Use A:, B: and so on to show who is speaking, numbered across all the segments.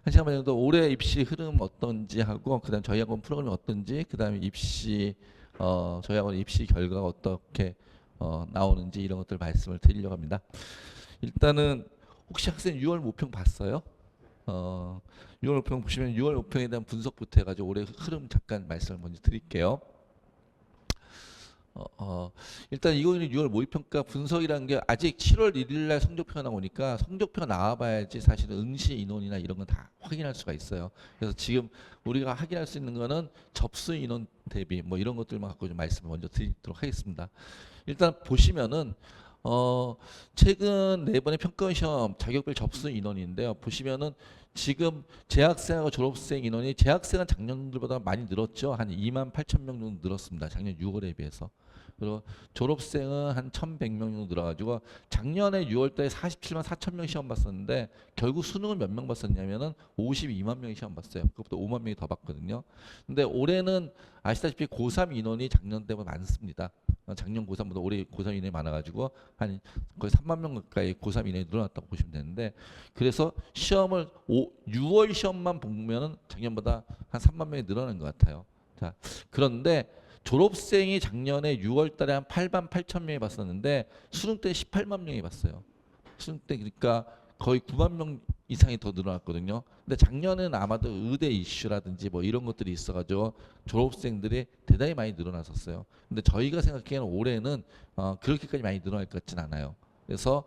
A: 한 시간 반 정도 올해 입시 흐름 어떤지 하고 그다음 저희 학원 프로그램이 어떤지 그다음에 입시 저희 학원 입시 결과가 어떻게 나오는지 이런 것들 말씀을 드리려고 합니다. 일단은 혹시 학생 6월 모평 봤어요? 6월 모평 보시면 6월 모평에 대한 분석부터 해가지고 올해 흐름 잠깐 말씀을 먼저 드릴게요. 일단 이거는 6월 모의평가 분석이라는 게 아직 7월 1일 날 성적표가 나오니까 성적표가 나와봐야지 사실은 응시 인원이나 이런 건 다 확인할 수가 있어요. 그래서 지금 우리가 확인할 수 있는 거는 접수 인원 대비 뭐 이런 것들만 갖고 좀 말씀을 먼저 드리도록 하겠습니다. 일단 보시면은 최근 네 번의 평가 시험 자격별 접수 인원인데요. 보시면은 지금 재학생하고 졸업생 인원이 재학생은 작년들보다 많이 늘었죠. 한 2만 8천 명 정도 늘었습니다. 작년 6월에 비해서. 그리고 졸업생은 한 1,100명 정도 늘어가지고 작년에 6월달에 47만 4천 명 시험 봤었는데 결국 수능을 몇 명 봤었냐면은 52만 명이 시험 봤어요. 그것보다 5만 명이 더 봤거든요. 근데 올해는 아시다시피 고3 인원이 작년 때보다 많습니다. 작년 고3보다 올해 고3 인원이 많아가지고 한 거의 3만 명 가까이 고3 인원이 늘어났다고 보시면 되는데 그래서 시험을 6월 시험만 보면은 작년보다 한 3만 명이 늘어난 것 같아요. 자, 그런데 졸업생이 작년에 6월 달에 한 8만 8천 명이 봤었는데 수능 때 18만 명이 봤어요. 수능 때 그러니까 거의 9만 명 이상이 더 늘어났거든요. 근데 작년에는 아마도 의대 이슈라든지 뭐 이런 것들이 있어가지고 졸업생들이 대단히 많이 늘어났었어요. 근데 저희가 생각하기에는 올해는 그렇게까지 많이 늘어날 것 같진 않아요. 그래서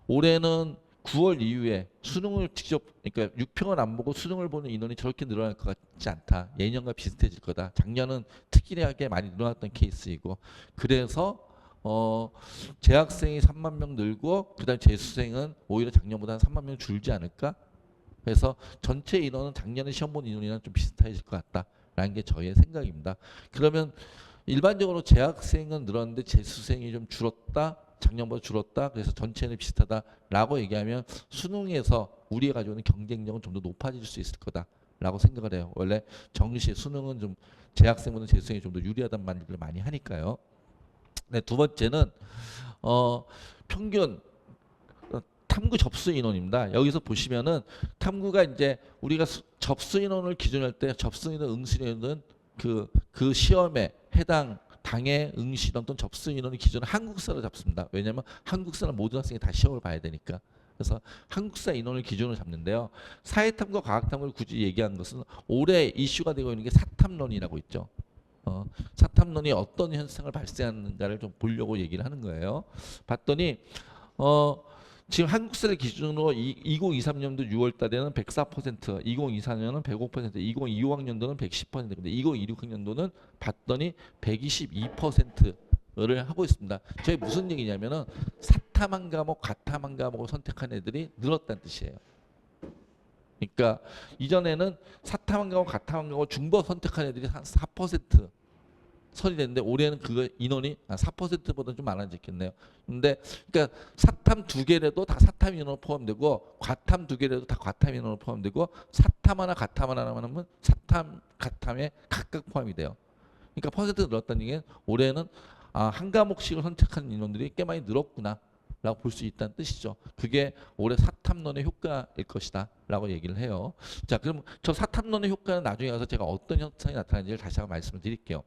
A: 올해는 9월 이후에 수능을 직접 그러니까 6평을 안 보고 수능을 보는 인원이 저렇게 늘어날 것 같지 않다. 예년과 비슷해질 거다. 작년은 특이하게 많이 늘어났던 케이스이고 그래서 재학생이 3만 명 늘고 그다음 재수생은 오히려 작년보다 한 3만 명 줄지 않을까? 그래서 전체 인원은 작년에 시험 본 인원이랑 좀 비슷해질 것 같다라는 게 저희의 생각입니다. 그러면 일반적으로 재학생은 늘었는데 재수생이 좀 줄었다. 작년보다 줄었다. 그래서 전체는 비슷하다라고 얘기하면 수능에서 우리가 가지고 있는 경쟁력은 좀 더 높아질 수 있을 거다라고 생각을 해요. 원래 정시 수능은 좀 재학생보다 재수생이 좀 더 유리하다는 말을 많이 하니까요. 네, 두 번째는 평균 탐구 접수 인원입니다. 여기서 보시면은 탐구가 이제 우리가 접수 인원을 기준할 때 접수 인원 응시 인원은 그 시험에 해당 당의 응시 인원 또는 접수 인원의 기준은 한국사로 잡습니다. 왜냐하면 한국사는 모든 학생이 다 시험을 봐야 되니까. 그래서 한국사 인원을 기준으로 잡는데요. 사회탐구와 과학탐구를 굳이 얘기한 것은 올해 이슈가 되고 있는 게 사탐론이라고 있죠. 사탐론이 어떤 현상을 발생하는가를 좀 보려고 얘기를 하는 거예요. 봤더니 지금 한국사를 기준으로 2023년도 6월 달에는 104%, 2024년은 105%, 2025학년도는 110%, 근데 2026학년도는 봤더니 122%를 하고 있습니다. 저게 무슨 얘기냐면은 사탐한 과목, 가탐한 과목을 선택한 애들이 늘었다는 뜻이에요. 그러니까 이전에는 사탐한 과목, 가탐한 과목 중복 선택한 애들이 한 4% 선이 됐는데 올해는 그 인원이 4%보다 좀 많아졌겠네요. 근데 그러니까 사탐 두 개라도 다 사탐 인원으로 포함되고 과탐 두 개라도 다 과탐 인원으로 포함되고 사탐 하나 가탐 하나만 하면 사탐 가탐에 각각 포함이 돼요. 그러니까 퍼센트가 늘었다는 얘기는 올해는 한 과목씩을 선택하는 인원들이 꽤 많이 늘었구나 라고 볼 수 있다는 뜻이죠. 그게 올해 사탐론의 효과일 것이다 라고 얘기를 해요. 자, 그럼 저 사탐론의 효과는 나중에 가서 제가 어떤 현상이 나타나는지를 다시 한번 말씀을 드릴게요.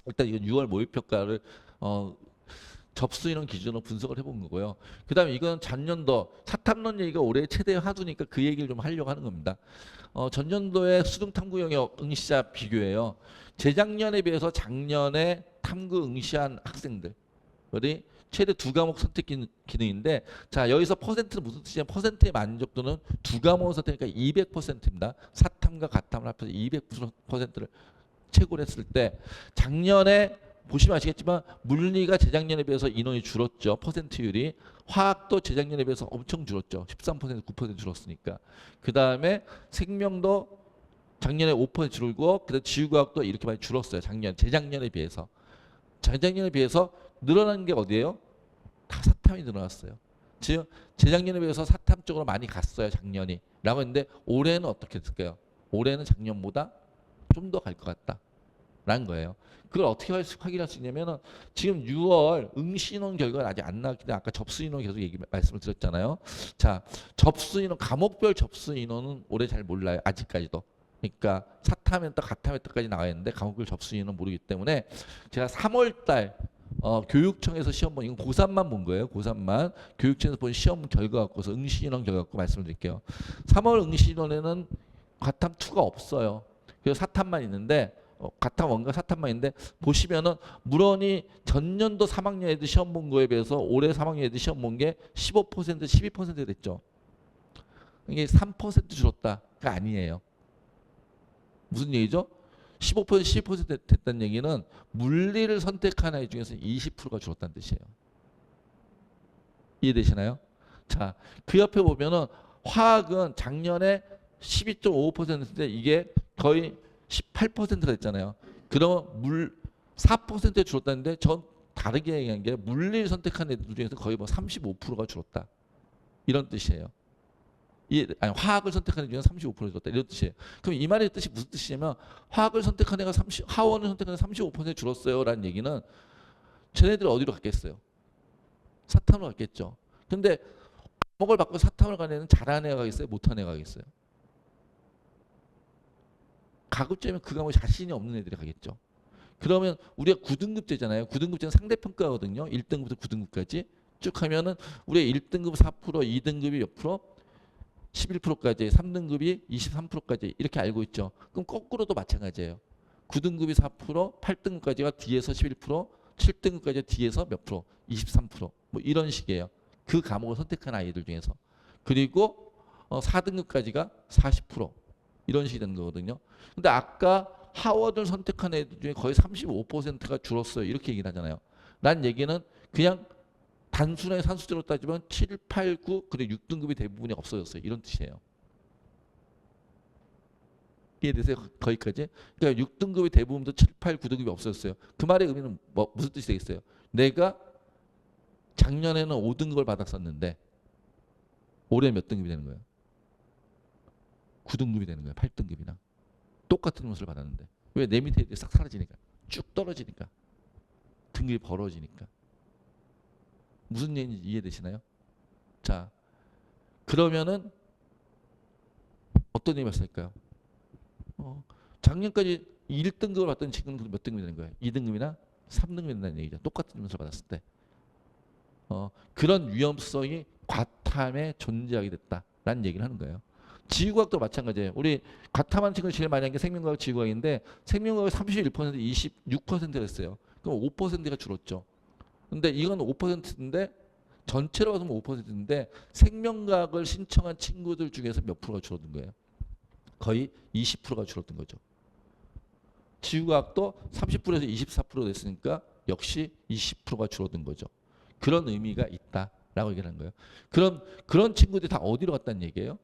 A: 일단 이건 6월 모의평가를 접수 인원 기준으로 분석을 해본 거고요. 그 다음에 이건 전년도 사탐론 얘기가 올해 최대 화두니까 그 얘기를 좀 하려고 하는 겁니다. 전년도의 수능 탐구 영역 응시자 비교예요. 재작년에 비해서 작년에 탐구 응시한 학생들이 최대 두 과목 선택 기능인데 자 여기서 퍼센트는 무슨 뜻이냐면 퍼센트의 만족도는 두 과목을 선택하니까 200%입니다. 사탐과 가탐을 합해서 200%를 채굴 했을 때 작년에 보시면 아시겠지만 물리가 재작년에 비해서 인원이 줄었죠. 퍼센트율이. 화학도 재작년에 비해서 엄청 줄었죠. 13% 9% 줄었으니까. 그 다음에 생명도 작년에 5% 줄고 그다음 지구과학도 이렇게 많이 줄었어요. 재작년에 비해서. 재작년에 비해서 늘어난 게 어디예요? 다 사탐이 늘어났어요. 즉 재작년에 비해서 사탐 쪽으로 많이 갔어요. 작년이. 라고 했는데 올해는 어떻게 됐을까요? 올해는 작년보다 좀 더 갈 것 같다 라는 거예요. 그걸 어떻게 확인할 수 있냐면은 지금 6월 응시인원 결과가 아직 안 나왔기 때문에 아까 접수 인원 계속 말씀을 드렸잖아요. 자, 접수 인원 과목별 접수 인원은 올해 잘 몰라요. 아직까지도. 그러니까 사탐에서 가탐에서까지 나와 있는데 과목별 접수 인원은 모르기 때문에 제가 3월 달 교육청에서 시험 본 이건 고3만 본 거예요. 고3만 교육청에서 본 시험 결과 갖고서 응시 인원 결과 갖고 말씀을 드릴게요. 3월 응시 인원에는 가탐 2가 없어요. 그래서 사탐만 있는데 가탐 1과 사탐만 있는데 보시면은 물론이 전년도 3학년 애들 시험 본 거에 비해서 올해 3학년 애들 시험 본 게 15% 12% 됐죠. 이게 3% 줄었다가 아니에요. 무슨 얘기죠? 15% 12% 됐다는 얘기는 물리를 선택한 아이 중에서 20%가 줄었다는 뜻이에요. 이해되시나요? 자, 그 옆에 보면은 화학은 작년에 12.5%인데 이게 거의 18%가 됐잖아요. 그러면 4% 줄었다는데 전 다르게 얘기한 게 물리를 선택한 애들 중에서 거의 뭐 35%가 줄었다. 이런 뜻이에요. 아니, 화학을 선택한 애 중에 35% 줄었다. 이런 뜻이에요. 그럼 이 말의 뜻이 무슨 뜻이냐면 화학을 선택한 애가 하원을 선택한 애가 35% 줄었어요. 라는 얘기는 쟤네들이 어디로 갔겠어요? 사탐으로 갔겠죠. 근데 과목을 바꿔 사탐을 간 애는 잘하는 애가 가겠어요? 못하는 애가 가겠어요? 가급적이면 그 과목에 자신이 없는 애들이 가겠죠. 그러면 우리가 9등급제잖아요. 9등급제는 상대평가거든요. 1등급부터 9등급까지 쭉 하면은 우리가 1등급 4%, 2등급이 몇 프로? 11%까지, 3등급이 23%까지 이렇게 알고 있죠. 그럼 거꾸로도 마찬가지예요. 9등급이 4%, 8등급까지가 뒤에서 11%, 7등급까지 뒤에서 몇 프로? 23%. 뭐 이런 식이에요. 그 과목을 선택한 아이들 중에서. 그리고 4등급까지가 40%. 이런 식이 되는 거거든요. 근데 아까 하워드를 선택한 애들 중에 거의 35%가 줄었어요. 이렇게 얘기를 하잖아요. 난 얘기는 그냥 단순하게 산수제로 따지면 7, 8, 9 그리고 6등급이 대부분이 없어졌어요. 이런 뜻이에요. 이해되세요? 거기까지? 그러니까 6등급이 대부분도 7, 8, 9등급이 없어졌어요. 그 말의 의미는 무슨 뜻이 되겠어요? 내가 작년에는 5등급을 받았었는데 올해 몇 등급이 되는 거예요? 9등급이 되는 거예요. 8등급이나. 똑같은 것을 받았는데. 왜? 내 밑에 애들이 싹 사라지니까. 쭉 떨어지니까. 등급이 벌어지니까. 무슨 얘기인지 이해되시나요? 자, 그러면은 어떤 얘기 말씀일까요? 작년까지 1등급을 받던 친구는 몇 등급이 되는 거예요? 2등급이나 3등급이 된다는 얘기죠. 똑같은 점수를 받았을 때. 그런 위험성이 과탐에 존재하게 됐다라는 얘기를 하는 거예요. 지구과학도 마찬가지예요. 우리 과탐한 친구를 제일 많이 한 게 생명과학, 지구과학인데 생명과학이 31%, 26%가 됐어요. 그럼 5%가 줄었죠. 근데 이건 5%인데 전체로 봐서 5%인데 생명과학을 신청한 친구들 중에서 몇 프로가 줄어든 거예요? 거의 20%가 줄었던 거죠. 지구과학도 30%에서 24% 됐으니까 역시 20%가 줄어든 거죠. 그런 의미가 있다라고 얘기하는 거예요. 그런 친구들이 다 어디로 갔다는 얘기예요?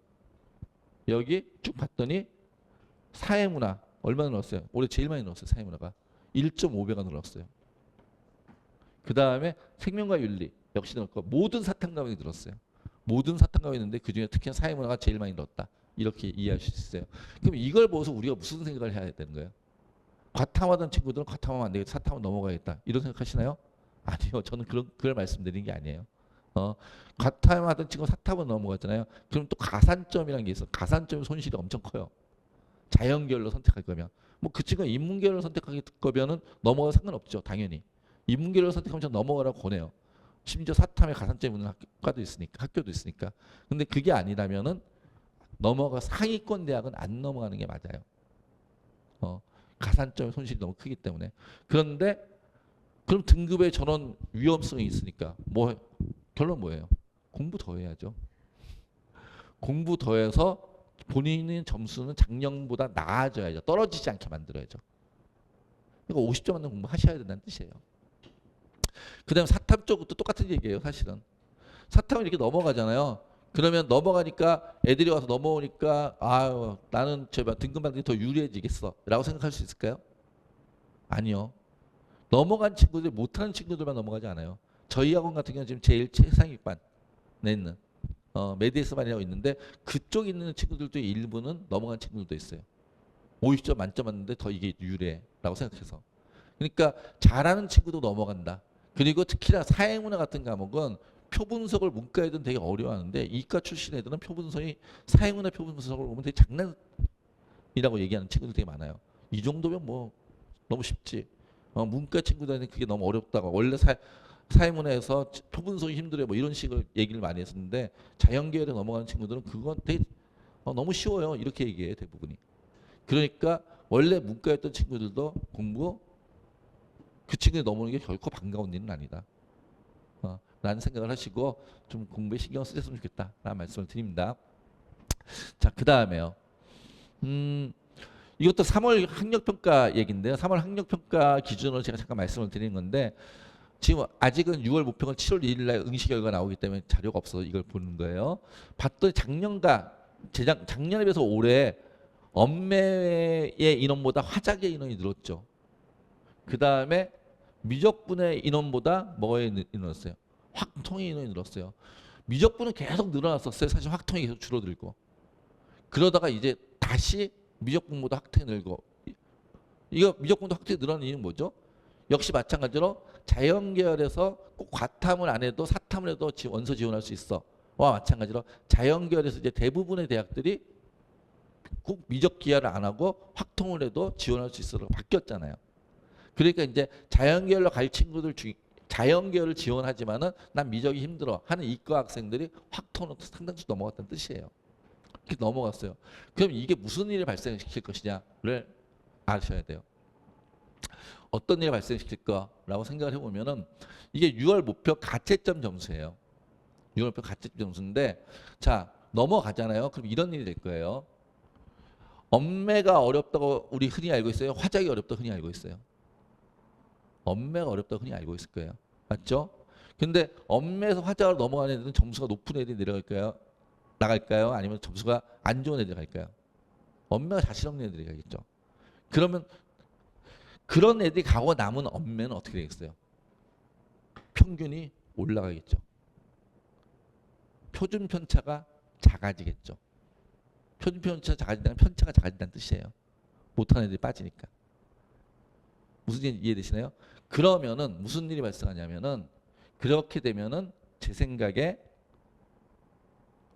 A: 여기 쭉 봤더니 사회문화 얼마나 늘었어요? 올해 제일 많이 늘었어요. 사회문화가 1.5배가 늘었어요. 그 다음에 생명과 윤리 역시 늘었고 모든 사탐 과목이 늘었어요. 모든 사탐 과목이 있는데 그중에 특히 사회문화가 제일 많이 늘었다. 이렇게 이해할 수 있어요. 그럼 이걸 보고서 우리가 무슨 생각을 해야 되는 거예요? 과탐하던 친구들은 과탐하면 안 되겠다. 사탐은 넘어가겠다. 이런 생각하시나요? 아니요. 저는 그걸 말씀드리는 게 아니에요. 과탐하던 친구 사탐은 넘어갔잖아요. 그럼 또 가산점이라는 게 있어. 가산점 손실이 엄청 커요. 자연계열로 선택할 거면. 뭐 그 친구가 인문계열로 선택할 거면은 넘어가 상관없죠. 당연히. 인문계열로 선택하면 전 넘어가라고 권해요. 심지어 사탐에 가산점 있는 학과도 있으니까, 학교도 있으니까. 근데 그게 아니라면은 넘어가 상위권 대학은 안 넘어가는 게 맞아요. 가산점의 손실이 너무 크기 때문에. 그런데 그럼 등급에 저런 위험성이 있으니까 결론 뭐예요? 공부 더 해야죠. 공부 더 해서 본인의 점수는 작년보다 나아져야죠. 떨어지지 않게 만들어야죠. 그러니까 50점 맞는 공부 하셔야 된다는 뜻이에요. 그 다음에 사탐 쪽도 똑같은 얘기예요. 사실은. 사탐을 이렇게 넘어가잖아요. 그러면 넘어가니까 애들이 와서 넘어오니까 아유 나는 제발 등급 받는 게 더 유리해지겠어 라고 생각할 수 있을까요? 아니요. 넘어간 친구들 못하는 친구들만 넘어가지 않아요. 저희 학원 같은 경우는 지금 제일 최상위반에 있는 메디에스반이라고 있는데 그쪽 있는 친구들도 일부는 넘어간 친구들도 있어요. 50점 만점 맞는데 더 이게 유리해라고 생각해서. 그러니까 잘하는 친구도 넘어간다. 그리고 특히나 사회문화 같은 과목은 표분석을 문과 애들은 되게 어려워하는데 이과 출신 애들은 표분석이 사회문화 표분석을 보면 되게 장난이라고 얘기하는 친구들 되게 많아요. 이 정도면 뭐 너무 쉽지. 문과 친구들한테 그게 너무 어렵다고. 원래 사회문화에서 표분석이 힘들어요. 뭐 이런 식으로 얘기를 많이 했었는데 자연계열에 넘어가는 친구들은 그건 되게 너무 쉬워요. 이렇게 얘기해요. 대부분이. 그러니까 원래 문과였던 친구들도 공부 그 친구들이 넘어오는 게 결코 반가운 일은 아니다. 라는 생각을 하시고 좀 공부에 신경을 쓰셨으면 좋겠다 라는 말씀을 드립니다. 자, 그 다음에요. 이것도 3월 학력평가 얘기인데요. 3월 학력평가 기준으로 제가 잠깐 말씀을 드리는 건데 지금 아직은 6월 모평은 7월 1일 날 응시 결과 나오기 때문에 자료가 없어서 이걸 보는 거예요. 봤더니 작년에 비해서 올해 엄매의 인원보다 화작의 인원이 늘었죠. 그 다음에 미적분의 인원보다 뭐에 늘었어요? 확통의 인원이 늘었어요. 미적분은 계속 늘어났었어요. 사실 확통이 계속 줄어들고. 그러다가 이제 다시 미적분보다 확통이 늘고. 이거 미적분도 확통이 늘어나는 이유는 뭐죠? 역시 마찬가지로 자연계열에서 꼭 과탐을 안 해도 사탐을 해도 원서 지원할 수 있어. 와 마찬가지로 자연계열에서 이제 대부분의 대학들이 꼭 미적 기하를 안 하고 확통을 해도 지원할 수 있어로 바뀌었잖아요. 그러니까 이제 자연계열로 갈 친구들 자연계열을 지원하지만은 난 미적이 힘들어 하는 이과 학생들이 확통으로 상당수 넘어갔다는 뜻이에요. 이렇게 넘어갔어요. 그럼 이게 무슨 일을 발생시킬 것이냐를 아셔야 돼요. 어떤 일을 발생시킬까라고 생각을 해보면은 이게 6월 목표 가채점 점수예요. 6월 목표 가채점 점수인데 자 넘어가잖아요. 그럼 이런 일이 될 거예요. 엄매가 어렵다고 우리 흔히 알고 있어요. 화작이 어렵다고 흔히 알고 있어요. 엄매가 어렵다고 흔히 알고 있을 거예요. 맞죠? 근데 엄매에서 화작으로 넘어가는 애들은 점수가 높은 애들이 나갈까요? 아니면 점수가 안 좋은 애들이 갈까요? 엄매가 자신 없는 애들이 가겠죠. 그러면 그런 애들이 가고 남은 엄매는 어떻게 되겠어요? 평균이 올라가겠죠. 표준 편차가 작아지겠죠. 표준 편차가 작아진다는 편차가 작아진다는 뜻이에요. 못하는 애들이 빠지니까. 무슨 일이 이해되시나요? 그러면은 무슨 일이 발생하냐면은 그렇게 되면은 제 생각에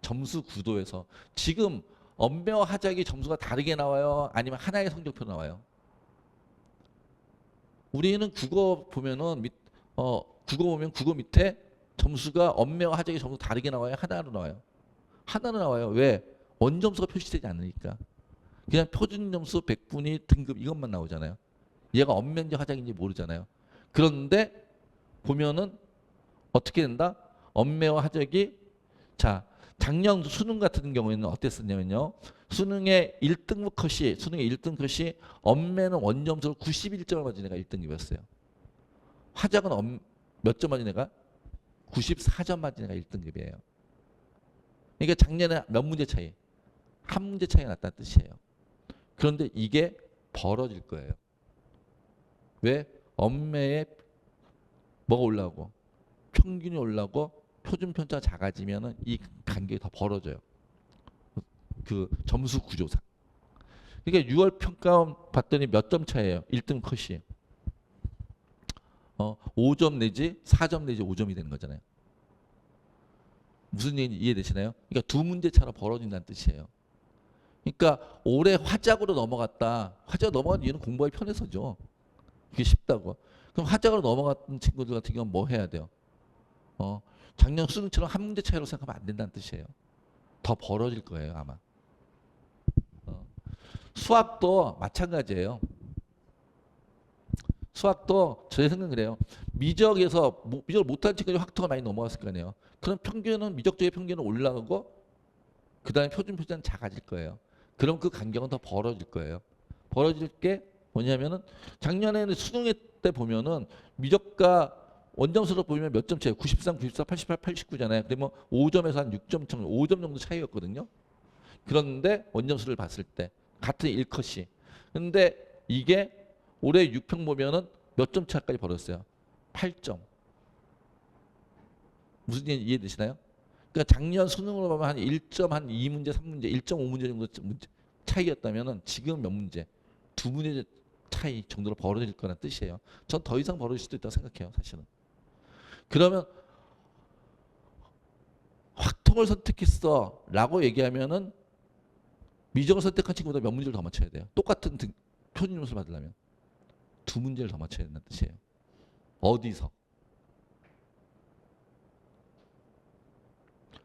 A: 점수 구도에서 지금 엄매와 하작이 점수가 다르게 나와요? 아니면 하나의 성적표로 나와요? 우리는 국어 보면은 국어 보면 국어 밑에 점수가 엄매와 하작이 점수 다르게 나와요? 하나로 나와요? 하나로 나와요. 왜? 원점수가 표시되지 않으니까. 그냥 표준 점수 100분위 등급 이것만 나오잖아요. 얘가 엄매인지 하작인지 모르잖아요. 그런데 보면은 어떻게 된다? 엄매와 하작이 자 작년 수능 같은 경우에는 어땠었냐면요. 수능의 1등급 컷이 엄매는 원점수로 91점을 맞은 애가 1등급이었어요. 화작은 몇 점 맞은 애가? 94점 맞은 애가 1등급이에요. 그러니까 작년에 몇 문제 차이? 한 문제 차이가 났다는 뜻이에요. 그런데 이게 벌어질 거예요. 왜? 엄매에 뭐가 올라오고 평균이 올라오고 표준 편차가 작아지면은 이 간격이 더 벌어져요. 그 점수 구조상. 그러니까 6월 평가 봤더니 몇 점 차예요? 1등 컷이. 5점 내지 4점 내지 5점이 되는 거잖아요. 무슨 얘기인지 이해되시나요? 그러니까 두 문제 차로 벌어진다는 뜻이에요. 그러니까 올해 화작으로 넘어갔다. 화작으로 넘어간 이유는 공부하기 편해서죠. 그게 쉽다고. 그럼 화작으로 넘어갔던 친구들 같은 경우는 뭐 해야 돼요? 작년 수능처럼 한 문제 차이로 생각하면 안 된다는 뜻이에요. 더 벌어질 거예요 아마. 수학도 마찬가지예요. 수학도 제 생각은 그래요. 미적에서 미적을 못한 친구들이 확통을 많이 넘어갔을 거 아니에요. 그럼 평균은 미적 쪽의 평균은 올라가고 그 다음에 표준 편차는 작아질 거예요. 그럼 그 간격은 더 벌어질 거예요. 벌어질 게 뭐냐면은 작년에는 수능 때 보면은 미적과 원점수로 보면 몇 점 차이? 93, 94, 88, 89잖아요. 그러면 5점에서 한 6점, 5점 정도 차이였거든요. 그런데 원점수를 봤을 때 같은 1컷이. 근데 이게 올해 6평 보면은 몇 점 차까지 벌었어요? 8점. 무슨 얘기 이해되시나요? 그러니까 작년 수능으로 보면 한 1점 한 2문제, 3문제, 1.5문제 정도 차이였다면은 지금 몇 문제? 두 문제 차이 정도로 벌어질 거란 뜻이에요. 전 더 이상 벌어질 수도 있다고 생각해요, 사실은. 그러면 확통을 선택했어 라고 얘기하면은 미적을 선택한 친구보다 몇 문제를 더 맞춰야 돼요. 똑같은 표준 점수를 받으려면 두 문제를 더 맞춰야 된다는 뜻이에요. 어디서?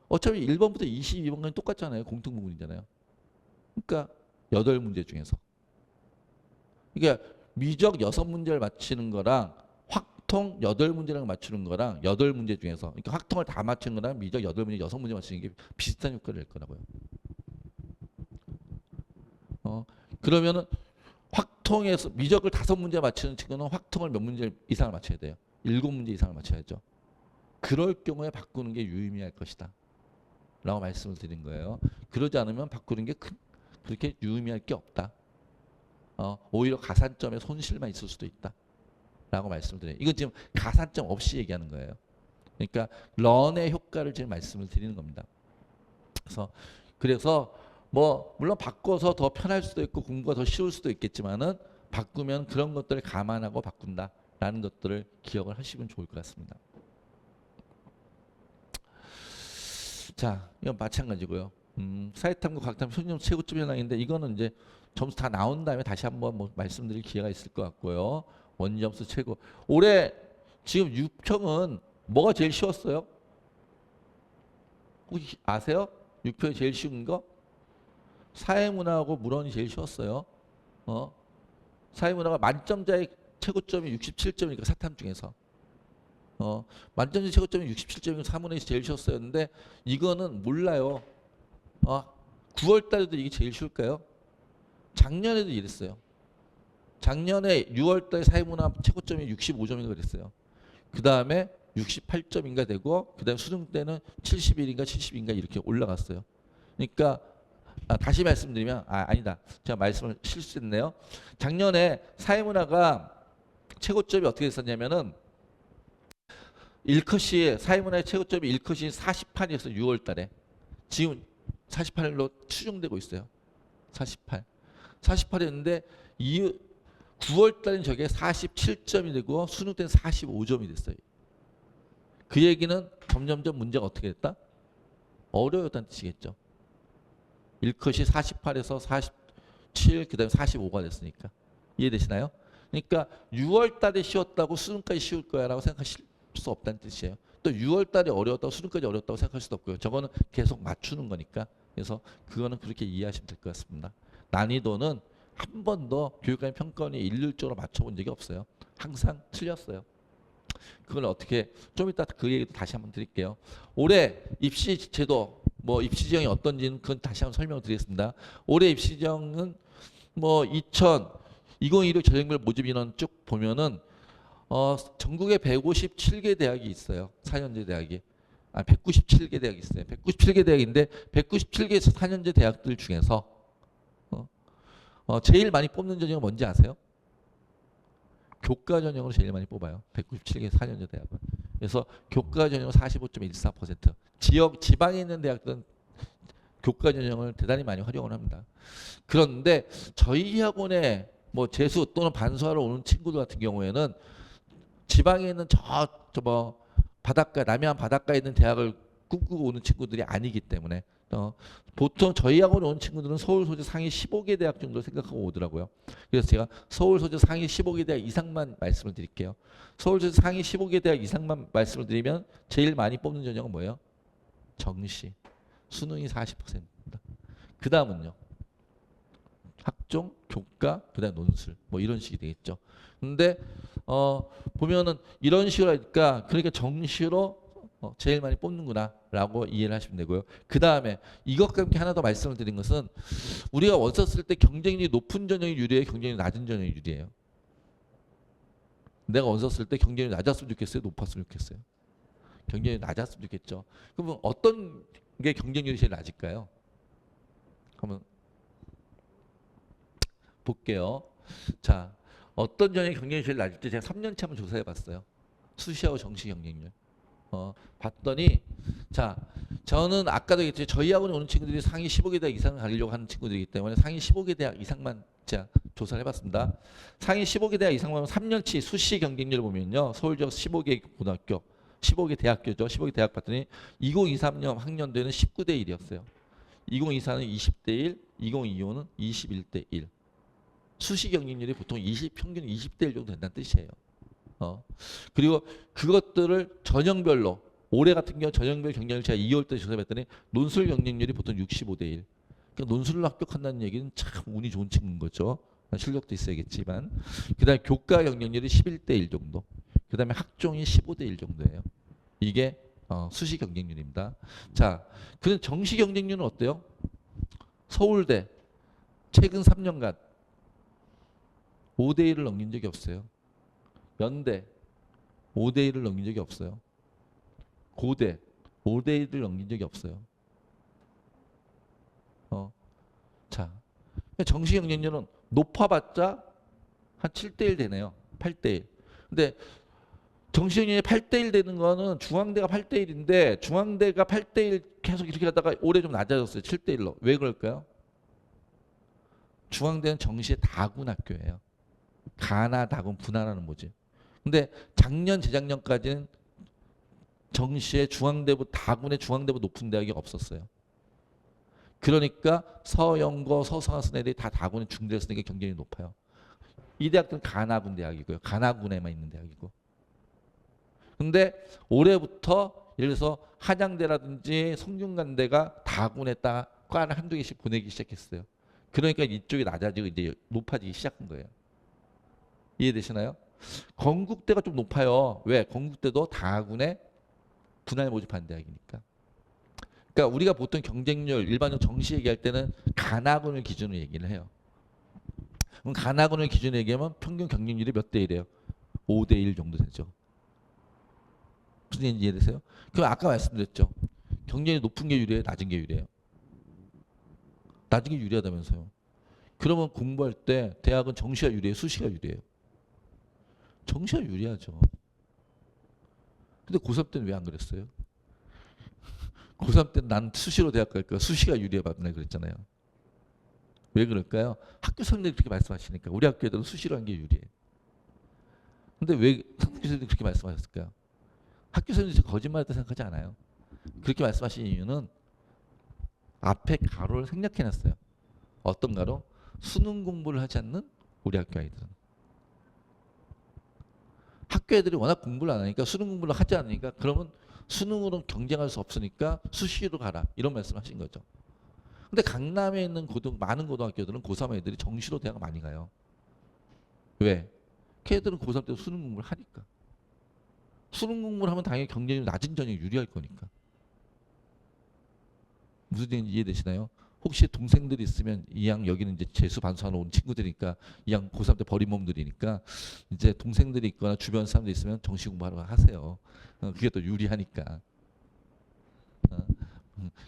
A: 어차피 1번부터 22번까지 똑같잖아요. 공통부분이잖아요. 그러니까 8문제 중에서. 그러니까 미적 6문제를 맞히는 거랑 확통 8문제를 맞추는 거랑 8문제 중에서 그러니까 확통을 다 맞추는 거랑 미적 8문제, 6문제 맞추는 게 비슷한 효과를 낼 거라고요. 그러면은 확통에서 미적을 5문제 맞추는 친구는 확통을 몇 문제 이상을 맞춰야 돼요. 7문제 이상을 맞춰야죠. 그럴 경우에 바꾸는 게 유의미할 것이다 라고 말씀을 드린 거예요. 그러지 않으면 바꾸는 게 그렇게 유의미할 게 없다. 오히려 가산점에 손실만 있을 수도 있다 라고 말씀을 드려요. 이건 지금 가산점 없이 얘기하는 거예요. 그러니까 런의 효과를 지금 말씀을 드리는 겁니다. 그래서 뭐 물론 바꿔서 더 편할 수도 있고 공부가 더 쉬울 수도 있겠지만은 바꾸면 그런 것들을 감안하고 바꾼다라는 것들을 기억을 하시면 좋을 것 같습니다. 자, 이건 마찬가지고요. 사회탐구 과학탐구 표준점 최고점 현황인데 이거는 이제 점수 다 나온 다음에 다시 한번 뭐 말씀드릴 기회가 있을 것 같고요. 원점수 최고. 올해 지금 6평은 뭐가 제일 쉬웠어요? 혹시 아세요? 6평이 제일 쉬운 거? 사회문화하고 물원이 제일 쉬웠어요. 사회문화가 만점자의 최고점이 67점이니까 사탐 중에서. 만점자 최고점이 67점이면 사문에서 제일 쉬웠었는데 이거는 몰라요. 9월 달에도 이게 제일 쉬울까요? 작년에도 이랬어요. 작년에 6월 달 사회문화 최고점이 65점인가 그랬어요. 그 다음에 68점인가 되고 그 다음에 수능 때는 71인가 70인가 이렇게 올라갔어요. 그러니까 다시 말씀드리면 아니다. 제가 말씀을 실수했네요. 작년에 사회문화가 최고점이 어떻게 됐었냐면은 1컷이 사회문화의 최고점이 1컷이 48이었어요. 6월 달에. 지금 48로 추정되고 있어요. 48이었는데 9월 달엔 저게 47점이 되고 수능 때는 45점이 됐어요. 그 얘기는 점점점 문제가 어떻게 됐다? 어려웠다는 뜻이겠죠. 1컷이 48에서 47, 그 다음에 45가 됐으니까. 이해되시나요? 그러니까 6월 달에 쉬웠다고 수능까지 쉬울 거야 라고 생각하실 수 없다는 뜻이에요. 또 6월 달에 어려웠다고 수능까지 어려웠다고 생각할 수도 없고요. 저거는 계속 맞추는 거니까. 그래서 그거는 그렇게 이해하시면 될 것 같습니다. 난이도는 한 번도 교육감의 평가원이 일률적으로 맞춰본 적이 없어요. 항상 틀렸어요. 그걸 어떻게 좀 이따 그 얘기도 다시 한번 드릴게요. 올해 입시 제도 뭐 입시 지형이 어떤지는 그건 다시 한번 설명을 드리겠습니다. 올해 입시 지형은 뭐 2016 전형별 모집 인원 쭉 보면은 전국에 157개 대학이 있어요. 4년제 대학이. 197개 대학이 있어요. 197개 대학인데 197개 4년제 대학들 중에서 제일 많이 뽑는 전형은 뭔지 아세요? 교과 전형으로 제일 많이 뽑아요. 197개 4년제 대학은. 그래서 교과 전형 45.14%. 지방에 있는 대학들은 교과 전형을 대단히 많이 활용을 합니다. 그런데 저희 학원에 뭐 재수 또는 반수하러 오는 친구들 같은 경우에는 지방에 있는 뭐 바닷가 남해안 바닷가에 있는 대학을 꿈꾸고 오는 친구들이 아니기 때문에 보통 저희 학원에 온 친구들은 서울 소재 상위 15개 대학 정도 생각하고 오더라고요. 그래서 제가 서울 소재 상위 15개 대학 이상만 말씀을 드릴게요. 서울 소재 상위 15개 대학 이상만 말씀을 드리면 제일 많이 뽑는 전형은 뭐예요? 정시. 수능이 40%입니다. 그 다음은요. 학종, 교과, 그다음 논술 뭐 이런 식이 되겠죠. 근데 보면은 이런 식으로 하니까 그러니까 정시로 제일 많이 뽑는구나라고 이해를 하시면 되고요. 그 다음에 이것과 함께 하나 더 말씀을 드린 것은 우리가 원서 쓸 때 경쟁률이 높은 전형이 유리해요, 경쟁률이 낮은 전형이 유리해요. 내가 원서 쓸 때 경쟁률이 낮았으면 좋겠어요, 높았으면 좋겠어요. 경쟁률이 낮았으면 좋겠죠. 그러면 어떤 게 경쟁률이 제일 낮을까요? 한번 볼게요. 자, 어떤 전형이 경쟁률이 제일 낮을지 제가 3년치 한번 조사해봤어요. 수시하고 정시 경쟁률. 봤더니 자, 저는 아까도 얘기했죠. 저희 학원에 오는 친구들이 상위 15개 대학 이상을 가려고 하는 친구들이기 때문에 상위 15개 대학 이상만 제가 조사를 해봤습니다. 상위 15개 대학 이상 보면 3년치 수시 경쟁률을 보면요. 서울 지역 15개 고등학교, 15개 대학교죠. 15개 대학 봤더니 2023년 학년도에는 19대 1이었어요. 2024는 20대 1, 2025는 21대 1. 수시 경쟁률이 보통 평균 20대 1 정도 된다는 뜻이에요. 그리고 그것들을 전형별로 올해 같은 경우 전형별 경쟁률 제가 2월 때 조사했더니 논술 경쟁률이 보통 65대 1. 그러니까 논술로 합격한다는 얘기는 참 운이 좋은 친구인 거죠. 실력도 있어야겠지만. 그다음에 교과 경쟁률이 11대 1 정도. 그다음에 학종이 15대 1 정도예요. 이게 수시 경쟁률입니다. 자, 그럼 정시 경쟁률은 어때요? 서울대 최근 3년간 5대 1을 넘긴 적이 없어요. 연대 5대 1을 넘긴 적이 없어요. 고대 5대 1을 넘긴 적이 없어요. 자, 정시 경쟁률은 높아봤자 한 7대 1 되네요. 8대 1. 근데 정시 경쟁률이 8대 1 되는 거는 중앙대가 8대 1인데 중앙대가 8대 1 계속 이렇게 하다가 올해 좀 낮아졌어요. 7대 1로. 왜 그럴까요? 중앙대는 정시의 다군 학교예요. 가나 다군 분할하는 거지. 근데 작년 재작년까지는 정시에 다군의 중앙대보다 높은 대학이 없었어요. 그러니까 서영고, 서성한 애들이 다 다군의 중대를 쓰는 게 경쟁이 높아요. 이 대학들은 가나군 대학이고요. 가나군에만 있는 대학이고. 근데 올해부터 예를 들어서 한양대라든지 성균관대가 다군에 딱 과를 한두 개씩 보내기 시작했어요. 그러니까 이쪽이 낮아지고 이제 높아지기 시작한 거예요. 이해되시나요? 건국대가 좀 높아요. 왜? 건국대도 다군에 분할 모집하는 대학이니까. 그러니까 우리가 보통 경쟁률 일반적 정시 얘기할 때는 가나군을 기준으로 얘기를 해요. 그럼 가나군을 기준으로 얘기하면 평균 경쟁률이 몇 대 1이에요? 5대 1 정도 되죠. 무슨 얘기인지 이해되세요? 그럼 아까 말씀드렸죠. 경쟁이 높은 게 유리해요? 낮은 게 유리해요? 낮은 게 유리하다면서요. 그러면 공부할 때 대학은 정시가 유리해요? 수시가 유리해요? 정시가 유리하죠. 근데 고3 때는 왜 안 그랬어요? 고3 때는 난 수시로 대학 갈 거야. 수시가 유리해봤네 그랬잖아요. 왜 그럴까요? 학교 선생님들이 그렇게 말씀하시니까. 우리 학교 애들은 수시로 한 게 유리해. 근데 왜 학교 선생님들이 그렇게 말씀하셨을까요? 학교 선생님들이 거짓말했다 생각하지 않아요. 그렇게 말씀하신 이유는 앞에 가로를 생략해놨어요. 어떤 가로? 수능 공부를 하지 않는 우리 학교 아이들은. 학교 애들이 워낙 공부를 안 하니까 수능 공부를 하지 않으니까 그러면 수능으로 경쟁할 수 없으니까 수시로 가라 이런 말씀하신 거죠. 근데 강남에 있는 많은 고등학교들은 고3 애들이 정시로 대학 많이 가요. 왜? 걔들은 고3 때 수능 공부를 하니까. 수능 공부를 하면 당연히 경쟁률 낮은 전형이 유리할 거니까. 무슨 얘기인지 이해되시나요? 혹시 동생들이 있으면 이양 여기는 이제 재수 반수하러 온 친구들이니까 이양 고3 때 버린 몸들이니까 이제 동생들이 있거나 주변 사람들이 있으면 정시 공부하러 하세요. 그게 또 유리하니까.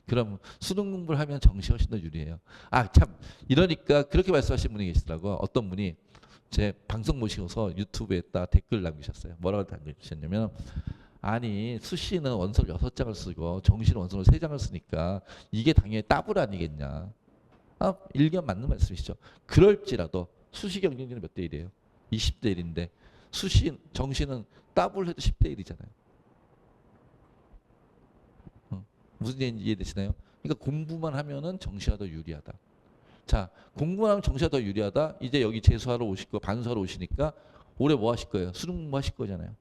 A: 그럼 수능 공부를 하면 정시 훨씬 더 유리해요. 아 참 이러니까 그렇게 말씀하신 분이 계시더라고요. 어떤 분이 제 방송 보시고서 유튜브에다 댓글 남기셨어요. 뭐라고 남기셨냐면 아니 수시는 원서를 6장을 쓰고 정시는 원서를 3장을 쓰니까 이게 당연히 따블 아니겠냐. 일견 맞는 말씀이시죠. 그럴지라도 수시 경쟁률은 몇 대 1이에요? 20대 1인데 정시는 따블 해도 10대 1이잖아요. 무슨 얘기인지 이해되시나요? 그러니까 공부만 하면은 정시가 더 유리하다. 자, 공부만 하면 정시가 더 유리하다. 이제 여기 재수하러 오실 거, 반수하러 오시니까 올해 뭐 하실 거예요? 수능 공부 하실 거잖아요.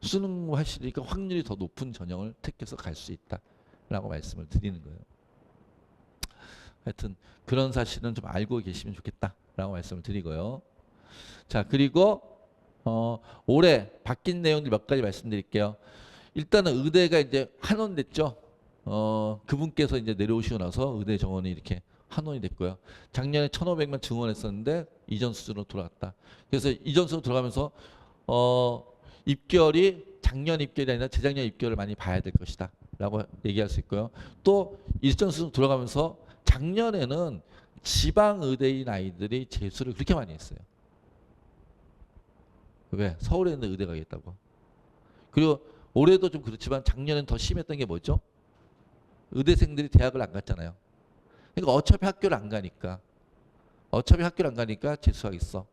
A: 수능 공부 하시니까 확률이 더 높은 전형을 택해서 갈 수 있다라고 말씀을 드리는 거예요. 하여튼 그런 사실은 좀 알고 계시면 좋겠다라고 말씀을 드리고요. 자, 그리고 올해 바뀐 내용들 몇 가지 말씀드릴게요. 일단은 의대가 이제 한원됐죠. 그분께서 이제 내려오시고 나서 의대 정원이 이렇게 한원이 됐고요. 작년에 1,500만 증원했었는데 이전 수준으로 돌아갔다. 그래서 이전 수준으로 돌아가면서 입결이 작년 입결이 아니라 재작년 입결을 많이 봐야 될 것이다 라고 얘기할 수 있고요. 또 일전 수준 돌아가면서 작년에는 지방 의대인 아이들이 재수를 그렇게 많이 했어요. 왜? 서울에 있는 의대 가겠다고. 그리고 올해도 좀 그렇지만 작년엔 더 심했던 게 뭐죠? 의대생들이 대학을 안 갔잖아요. 그러니까 어차피 학교를 안 가니까 어차피 학교를 안 가니까 재수하겠어.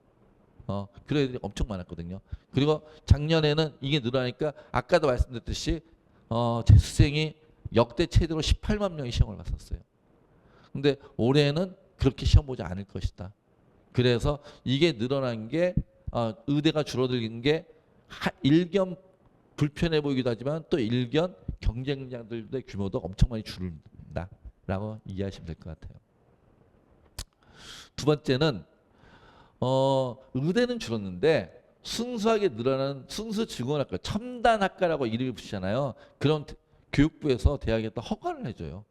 A: 그런 애들이 엄청 많았거든요. 그리고 작년에는 이게 늘어나니까 아까도 말씀드렸듯이 재수생이 역대 최대로 18만 명이 시험을 봤었어요. 근데 올해는 그렇게 시험 보지 않을 것이다. 그래서 이게 늘어난 게 의대가 줄어들긴 게 일견 불편해 보이기도 하지만 또 일견 경쟁자들의 규모도 엄청 많이 줄는다라고 이해하시면 될 것 같아요. 두 번째는 의대는 줄었는데 순수하게 늘어나는 순수 증원학과, 첨단학과라고 이름이 붙이잖아요. 그런 교육부에서 대학에다 허가를 해줘요.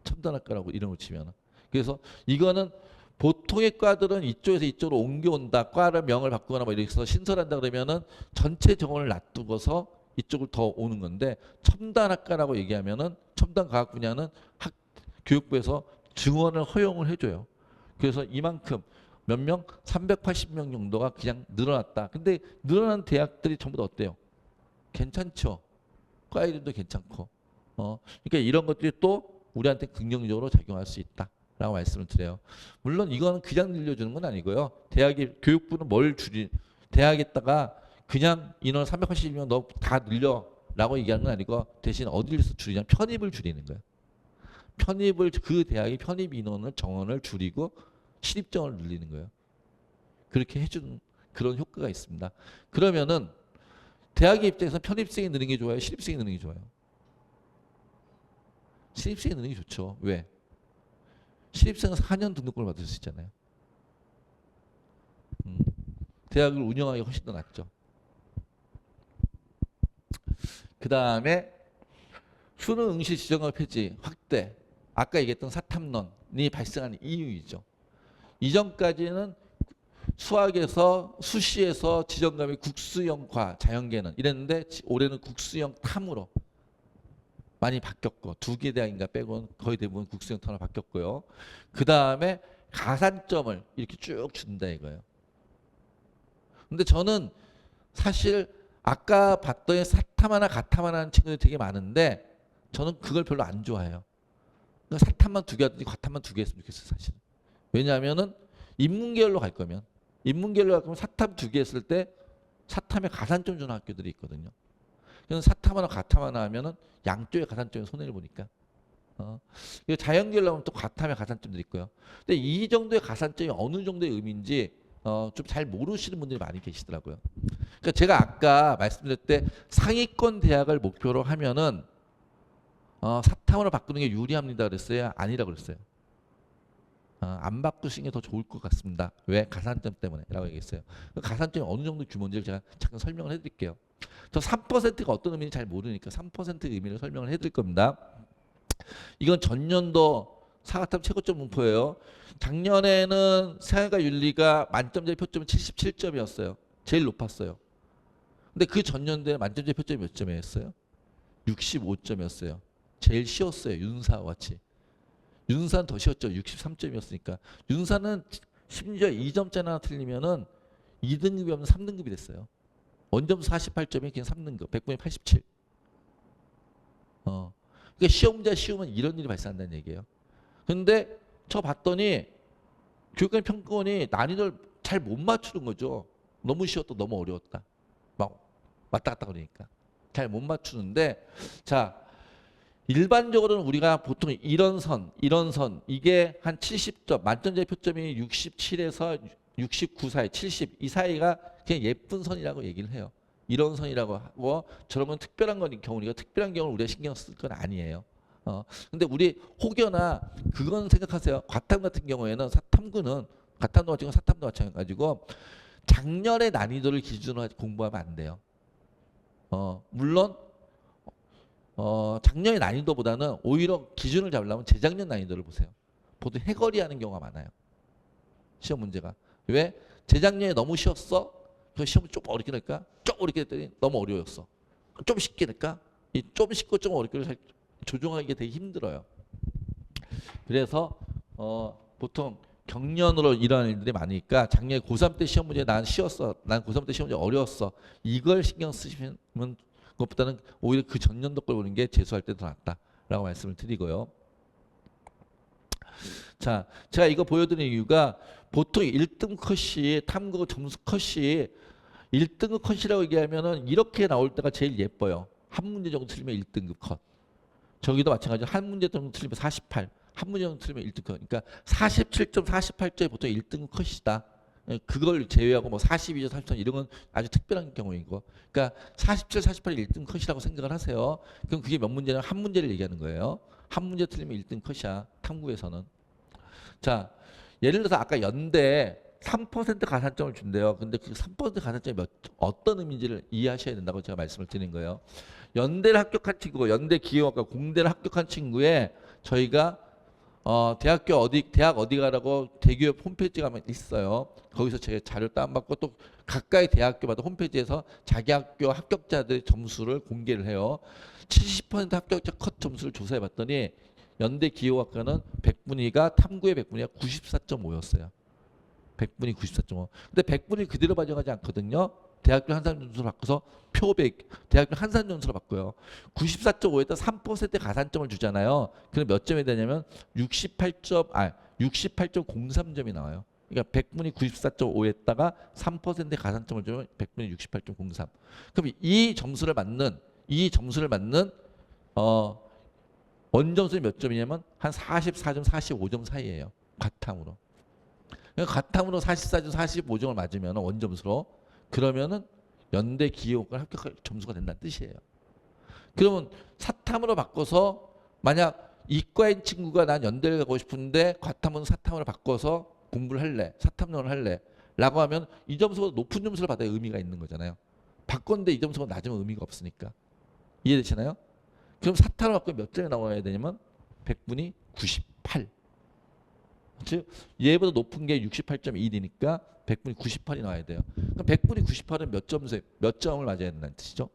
A: 첨단학과라고 이름을 치면. 그래서 이거는 보통의 과들은 이쪽에서 이쪽으로 옮겨온다. 과를 명을 바꾸거나 뭐 이렇게 해서 신설한다 그러면은 전체 정원을 놔두고서 이쪽을 더 오는 건데 첨단학과라고 얘기하면은 첨단 과학 분야는 교육부에서 증원을 허용을 해줘요. 그래서 이만큼 몇 명? 380명 정도가 그냥 늘어났다. 근데 늘어난 대학들이 전부 다 어때요? 괜찮죠? 과 이름도 괜찮고. 그러니까 이런 것들이 또 우리한테 긍정적으로 작용할 수 있다라고 말씀을 드려요. 물론 이거는 그냥 늘려주는 건 아니고요. 교육부는 대학에다가 그냥 인원 380명 너 다 늘려라고 얘기하는 건 아니고 대신 어디서 줄이냐면 편입을 줄이는 거예요. 그 대학의 편입 인원을 정원을 줄이고 신입 정원을 늘리는 거예요. 그렇게 해주는 그런 효과가 있습니다. 그러면은 대학의 입장에서 편입생이 느는 게 좋아요? 신입생이 느는 게 좋아요? 신입생이 느는 게 좋죠. 왜? 신입생은 4년 등록금을 받을 수 있잖아요. 대학을 운영하기 훨씬 더 낫죠. 그 다음에 수능 응시 지정학 폐지 확대. 아까 얘기했던 사탐론이 발생하는 이유이죠. 이전까지는 수학에서 수시에서 지정감이 국수형과 자연계는 이랬는데 올해는 국수형 탐으로 많이 바뀌었고 2개 대학인가 빼고는 거의 대부분 국수형 탐으로 바뀌었고요. 그 다음에 가산점을 이렇게 쭉 준다 이거예요. 근데 저는 사실 아까 봤더니 사탐하나 가탐하나 하는 친구들이 되게 많은데 저는 그걸 별로 안 좋아해요. 사탐만 2개 하든지 가탐만 2개 했으면 좋겠어요 사실은. 왜냐하면은 인문계열로 갈 거면 사탐 2개 했을 때 사탐에 가산점 주는 학교들이 있거든요. 그래서 사탐 하나 가탐 하나 하면은 양쪽의 가산점에 손해를 보니까. 자연계열로 하면 또 가탐에 가산점들이 있고요. 근데 이 정도의 가산점이 어느 정도의 의미인지 좀 잘 모르시는 분들이 많이 계시더라고요. 그러니까 제가 아까 말씀드릴 때 상위권 대학을 목표로 하면은 사탐으로 바꾸는 게 유리합니다 그랬어요? 아니라 그랬어요? 안 바꾸시는 게 더 좋을 것 같습니다. 왜? 가산점 때문에 라고 얘기했어요. 가산점이 어느 정도 규모인지를 제가 잠깐 설명을 해드릴게요. 저 3%가 어떤 의미인지 잘 모르니까 3%의 의미를 설명을 해드릴 겁니다. 이건 전년도 사과탐 최고점 분포예요. 작년에는 생활과 윤리가 만점짜리 표점은 77점이었어요. 제일 높았어요. 근데 그 전년도에 만점짜리 표점이 몇 점이었어요? 65점이었어요. 제일 쉬웠어요. 윤사와 같이. 윤사는 더 쉬웠죠. 63점이었으니까. 윤사는 심지어 2점짜리 하나 틀리면은 2등급이 없는 3등급이 됐어요. 원점수 48점이 그냥 3등급. 100분의 87. 그러니까 시험 문제 쉬우면 이런 일이 발생한다는 얘기예요. 근데 저 봤더니 교육감 평가원이 난이도를 잘 못 맞추는 거죠. 너무 쉬웠다, 너무 어려웠다. 막 왔다 갔다 그러니까. 잘 못 맞추는데 자, 일반적으로는 우리가 보통 이런 선 이게 한 70점, 만점짜리 표점이 67에서 69 사이, 70 이 사이가 그냥 예쁜 선이라고 얘기를 해요. 이런 선이라고 하고 저러면 특별한 건 경우 우리가 특별한 경우를 우리가 신경 쓸 건 아니에요. 근데 우리 혹여나 그건 생각하세요. 과탐 같은 경우에는 사탐구는 과탐도 마찬가지고 사탐도 마찬가지고 작년의 난이도를 기준으로 공부하면 안 돼요. 물론 작년의 난이도보다는 오히려 기준을 잡으려면 재작년 난이도를 보세요. 보통 해거리 하는 경우가 많아요. 시험 문제가. 왜? 재작년에 너무 쉬웠어? 그 시험을 좀 어렵게 낼까? 좀 어렵게 했더니 너무 어려웠어. 좀 쉽게 낼까? 이 좀 쉽고 좀 어렵게를 조정하기가 되게 힘들어요. 그래서 보통 경련으로 일어나는 일들이 많으니까 작년에 고3 때 시험 문제 난 쉬웠어. 난 고3 때 시험 문제 어려웠어. 이걸 신경 쓰시면 것보다는 오히려 그 전년도 걸 보는 게 재수할 때 더 낫다라고 말씀을 드리고요. 자, 제가 이거 보여드리는 이유가 보통 1등 컷이 탐구 점수 컷이 1등급 컷이라고 얘기하면은 이렇게 나올 때가 제일 예뻐요. 한 문제 정도 틀리면 1등급 컷. 저기도 마찬가지로 한 문제 정도 틀리면 48, 한 문제 정도 틀리면 1등급 컷. 그러니까 47점, 48점이 보통 1등급 컷이다. 그걸 제외하고 뭐 42점, 33점 이런 건 아주 특별한 경우이고. 그러니까 47, 48이 1등 컷이라고 생각을 하세요. 그럼 그게 몇 문제냐면 한 문제를 얘기하는 거예요. 한 문제 틀리면 1등 컷이야. 탐구에서는. 자, 예를 들어서 아까 연대 3% 가산점을 준대요. 근데 그 3% 가산점이 어떤 의미인지를 이해하셔야 된다고 제가 말씀을 드린 거예요. 연대를 합격한 친구가 연대 기계학과 공대를 합격한 친구에 저희가 대학 어디 가라고 대기업 홈페이지 가면 있어요. 거기서 제가 자료 다운받고 또 각각의 대학교마다 홈페이지에서 자기 학교 합격자들의 점수를 공개를 해요. 70% 합격자 컷 점수를 조사해 봤더니 연대 기계학과는 100분위가 탐구의 100분위가 94.5였어요. 100분위 94.5. 근데 100분위 그대로 반영하지 않거든요. 대학교 한산 점수로 바꿔서 표백, 대학교 한산 점수로 바꿔요. 94.5에다 3% 가산점을 주잖아요. 그럼 몇 점이 되냐면 68.03점이 나와요. 그러니까 100분위 94.5에다가 3% 가산점을 주면 100분위 68.03. 그럼 이 점수를 맞는 원점수는 몇 점이냐면 한 44점, 45점 사이예요. 과탐으로. 과탐으로 44점, 45점을 맞으면 원점수로 그러면은 연대 기계학과 합격할 점수가 된다는 뜻이에요. 그러면 사탐으로 바꿔서 만약 이과인 친구가 난 연대를 가고 싶은데 과탐은 사탐으로 바꿔서 공부를 할래, 사탐론을 할래 라고 하면 이 점수보다 높은 점수를 받아야 의미가 있는 거잖아요. 바꿨는데 이 점수가 낮으면 의미가 없으니까. 이해되시나요? 그럼 사탐을 바꾸면 몇 점이 나와야 되냐면 100분이 98. 즉 얘보다 높은 게 68.1이니까 100분이 98이 나와야 돼요. 그럼 100분이 98은 몇 점을 맞아야 된다는 뜻이죠?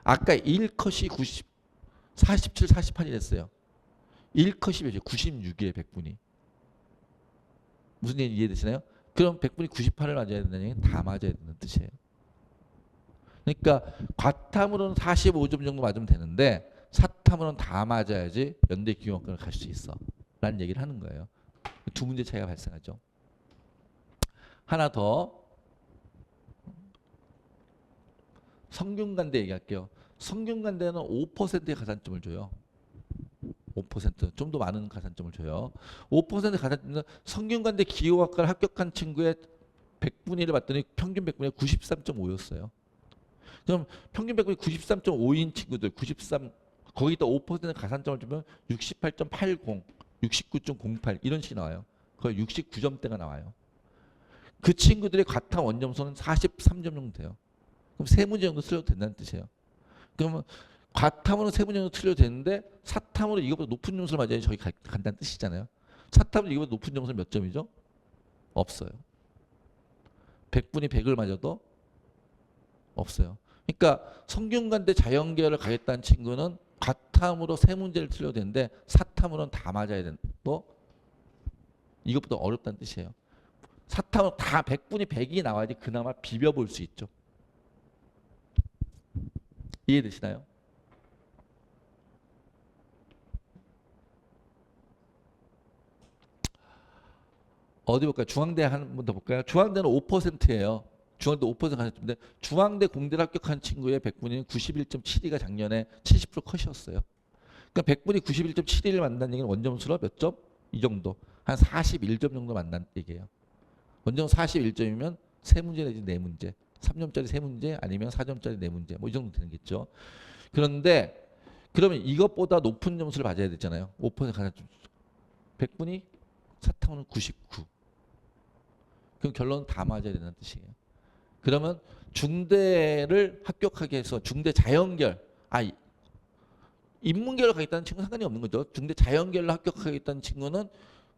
A: 아까 1컷이 47, 48이 됐어요. 1컷이 몇이에요? 96이에요. 100분이. 무슨 얘기 이해되시나요? 그럼 100분이 98을 맞아야 된다는 얘기는 다 맞아야 된다는 뜻이에요. 그러니까 과탐으로는 45점 정도 맞으면 되는데 사탐으로는 다 맞아야지 연대 기계학과를 갈 수 있어 라는 얘기를 하는 거예요. 두 문제 차이가 발생하죠. 하나 더 성균관대 얘기할게요. 성균관대는 5%의 가산점을 줘요. 5% 좀 더 많은 가산점을 줘요. 5% 가산점은 성균관대 기계학과를 합격한 친구의 100분위를 봤더니 평균 100분위가 93.5였어요. 그럼 평균 100분위 93.5인 친구들 93 거기다 5% 가산점을 주면 68.80, 69.08 이런 식이 나와요. 거의 69점대가 나와요. 그 친구들의 과탐 원점수는 43점 정도 돼요. 그럼 세 문제 정도 틀려도 된다는 뜻이에요. 그러면 과탐으로 세 문제 정도 틀려도 되는데 사탐으로 이것보다 높은 점수를 맞아야 저희 간다는 뜻이잖아요. 사탐으로 이것보다 높은 점수는 몇 점이죠? 없어요. 100분이 100을 맞아도 없어요. 그러니까 성균관대 자연계열을 가겠다는 친구는 과탐으로 세 문제를 틀려도 되는데 사탐으로는 다 맞아야 된다. 또 이것보다 어렵다는 뜻이에요. 사탐으로 다 100분이 100이 나와야지 그나마 비벼볼 수 있죠. 이해되시나요? 어디 볼까요? 중앙대 한 번 더 볼까요? 중앙대는 5%예요. 중앙대 5% 가셨는데 중앙대 공대를 합격한 친구의 100분위는 91.72가 작년에 70% 컷이었어요. 그러니까 100분이 91.71을 만든다는 얘기는 원점수로 몇 점? 이 정도. 한 41점 정도 만든다는 얘기예요. 원점수 41점이면 세 문제 내지 네 문제. 3점짜리 세 문제 아니면 4점짜리 네 문제. 뭐 이 정도 되겠죠. 그런데 그러면 이것보다 높은 점수를 맞아야 되잖아요. 5% 가산점. 100분이 사탐은 99. 그럼 결론은 다 맞아야 된다는 뜻이에요. 그러면 중대를 합격하게 해서 중대 자연계열, 인문계열로 가겠다는 친구는 상관이 없는 거죠. 중대 자연계열로 합격하겠다는 친구는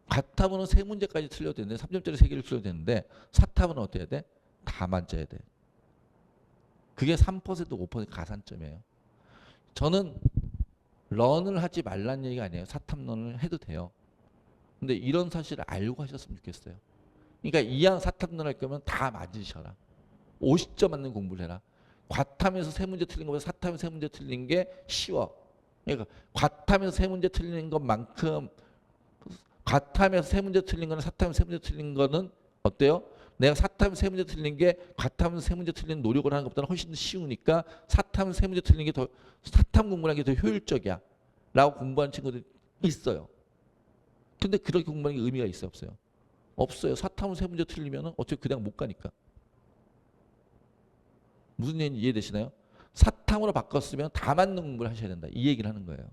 A: 과탐으로는 세 문제까지 틀려도 되는데 3점짜리 세 개를 틀려도 되는데 사탐은 어떻게 해야 돼? 다 맞아야 돼. 그게 3% 5% 가산점이에요. 저는 런을 하지 말라는 얘기가 아니에요. 사탐론을 해도 돼요. 근데 이런 사실을 알고 하셨으면 좋겠어요. 그러니까 이왕 사탐론 할 거면 다 맞으셔라. 50점 맞는 공부를 해라. 과탐에서 세 문제 틀린 것보다 사탐에서 세 문제 틀린 게 쉬워. 그러니까 과탐에서 세 문제 틀리는 것만큼 과탐에서 세 문제 틀린 거는 사탐에서 세 문제 틀린 거는 어때요? 내가 사탐 세 문제 틀린 게 과탐 세 문제 틀린 노력을 하는 것보다는 훨씬 더 쉬우니까 사탐 세 문제 틀린 게 더 사탐 공부하는 게 더 효율적이야 라고 공부하는 친구들이 있어요. 근데 그렇게 공부하는 게 의미가 있어요, 없어요? 없어요. 사탐 세 문제 틀리면 어차피 그냥 못 가니까. 무슨 얘기인지 이해되시나요? 사탐으로 바꿨으면 다 맞는 공부를 하셔야 된다, 이 얘기를 하는 거예요.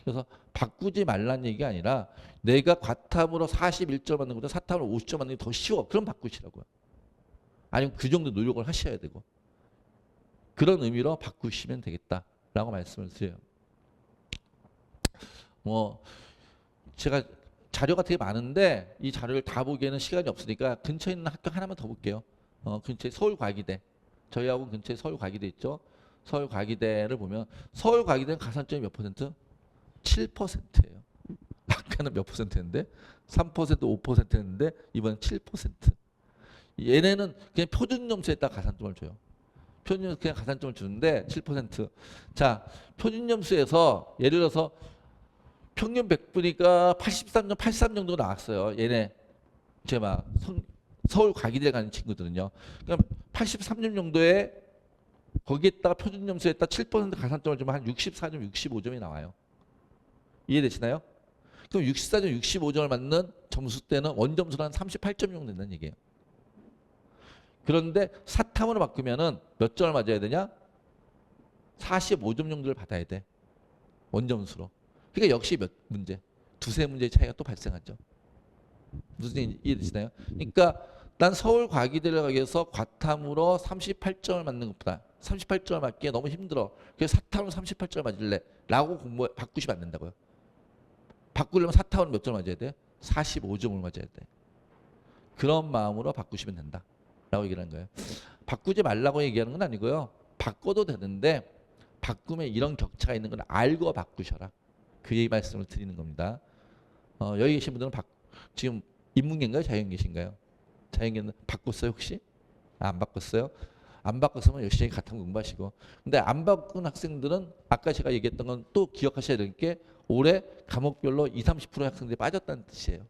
A: 그래서 바꾸지 말라는 얘기가 아니라 내가 과탐으로 41점 맞는 것보다 사탐으로 50점 맞는 게 더 쉬워. 그럼 바꾸시라고요. 아니면 그 정도 노력을 하셔야 되고. 그런 의미로 바꾸시면 되겠다라고 말씀을 드려요. 뭐 제가 자료가 되게 많은데 이 자료를 다 보기에는 시간이 없으니까 근처에 있는 학교 하나만 더 볼게요. 근처에 서울과기대. 저희하고 근처에 서울과기대 있죠. 서울과기대를 보면 서울과기대는 가산점이 몇 %? 7%예요. 아까는 몇 %였는데 3%, 5%였는데 이번엔 7%. 얘네는 그냥 표준점수에 따라 가산점을 줘요. 표준점수 그냥 가산점을 주는데 7%. 자, 표준점수에서 예를 들어서 평균 100분이니까 83점, 83 정도 나왔어요. 얘네 제가 서울 과기대 가는 친구들은요. 그럼 83점 정도에 거기에다가 표준점수에다 7% 가산점을 주면 한 64점, 65점이 나와요. 이해되시나요? 그럼 64점, 65점을 맞는 점수 때는 원점수는 한 38점 정도 된다는 얘기예요. 그런데 사탐으로 바꾸면은 몇 점을 맞아야 되냐? 45점 정도를 받아야 돼. 원점수로. 그러니까 역시 몇 문제? 두세 문제의 차이가 또 발생하죠. 무슨 얘기인지 이해되시나요? 그러니까 난 서울과기대를 가기 위해서 과탐으로 38점을 맞는 것보다 38점을 맞기에 너무 힘들어. 그래서 사탐으로 38점을 맞을래. 라고 바꾸시면 안 된다고요. 바꾸려면 사탐으로 몇 점 맞아야 돼? 45점을 맞아야 돼. 그런 마음으로 바꾸시면 된다. 라고 얘기를 한 거예요. 바꾸지 말라고 얘기하는 건 아니고요. 바꿔도 되는데 바꾸면 이런 격차가 있는 건 알고 바꾸셔라. 그 얘기 말씀을 드리는 겁니다. 여기 계신 분들은 지금 인문계인가요? 자연계신가요? 자연계는 바꿨어요 혹시? 안 바꿨어요? 안 바꿨으면 열심히 같은 공부하시고. 근데 안 바꾼 학생들은 아까 제가 얘기했던 건 또 기억하셔야 될 게 올해 과목별로 20, 30% 학생들이 빠졌다는 뜻이에요.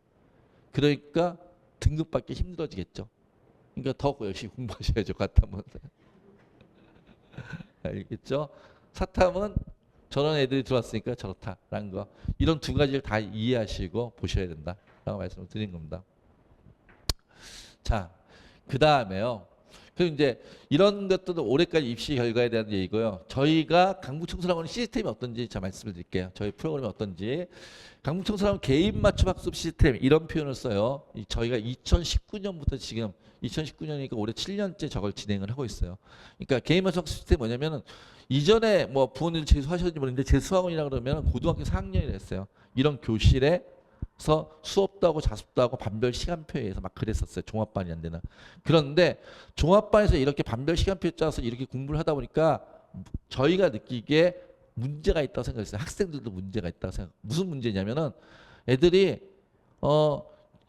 A: 그러니까 등급 받기 힘들어지겠죠. 그러니까 더 열심히 공부하셔야죠. 과탐은. 알겠죠? 사탐은 저런 애들이 들어왔으니까 저렇다라는 거. 이런 두 가지를 다 이해하시고 보셔야 된다라고 말씀을 드린 겁니다. 자, 그 다음에요. 그리고 이제 이런 것들은 올해까지 입시 결과에 대한 얘기고요. 저희가 강북청소학원 시스템이 어떤지 제가 말씀을 드릴게요. 저희 프로그램이 어떤지. 강북청소학원 개인 맞춤 학습 시스템 이런 표현을 써요. 저희가 2019년부터 지금 2019년이니까 올해 7년째 저걸 진행을 하고 있어요. 그러니까 개인 맞춤 학습 시스템이 뭐냐면은 이전에 뭐 부모님들 재수하셨는지 모르겠는데 재수학원이라 그러면 고등학교 4학년이라 했어요. 이런 교실에 서 수업도 하고 자습도 하고 반별 시간표에 의해서 막 그랬었어요. 종합반이 안 되나. 그런데 종합반에서 이렇게 반별 시간표에 짜서 이렇게 공부를 하다 보니까 저희가 느끼기에 문제가 있다고 생각했어요. 학생들도 문제가 있다고 생각. 무슨 문제냐면은 애들이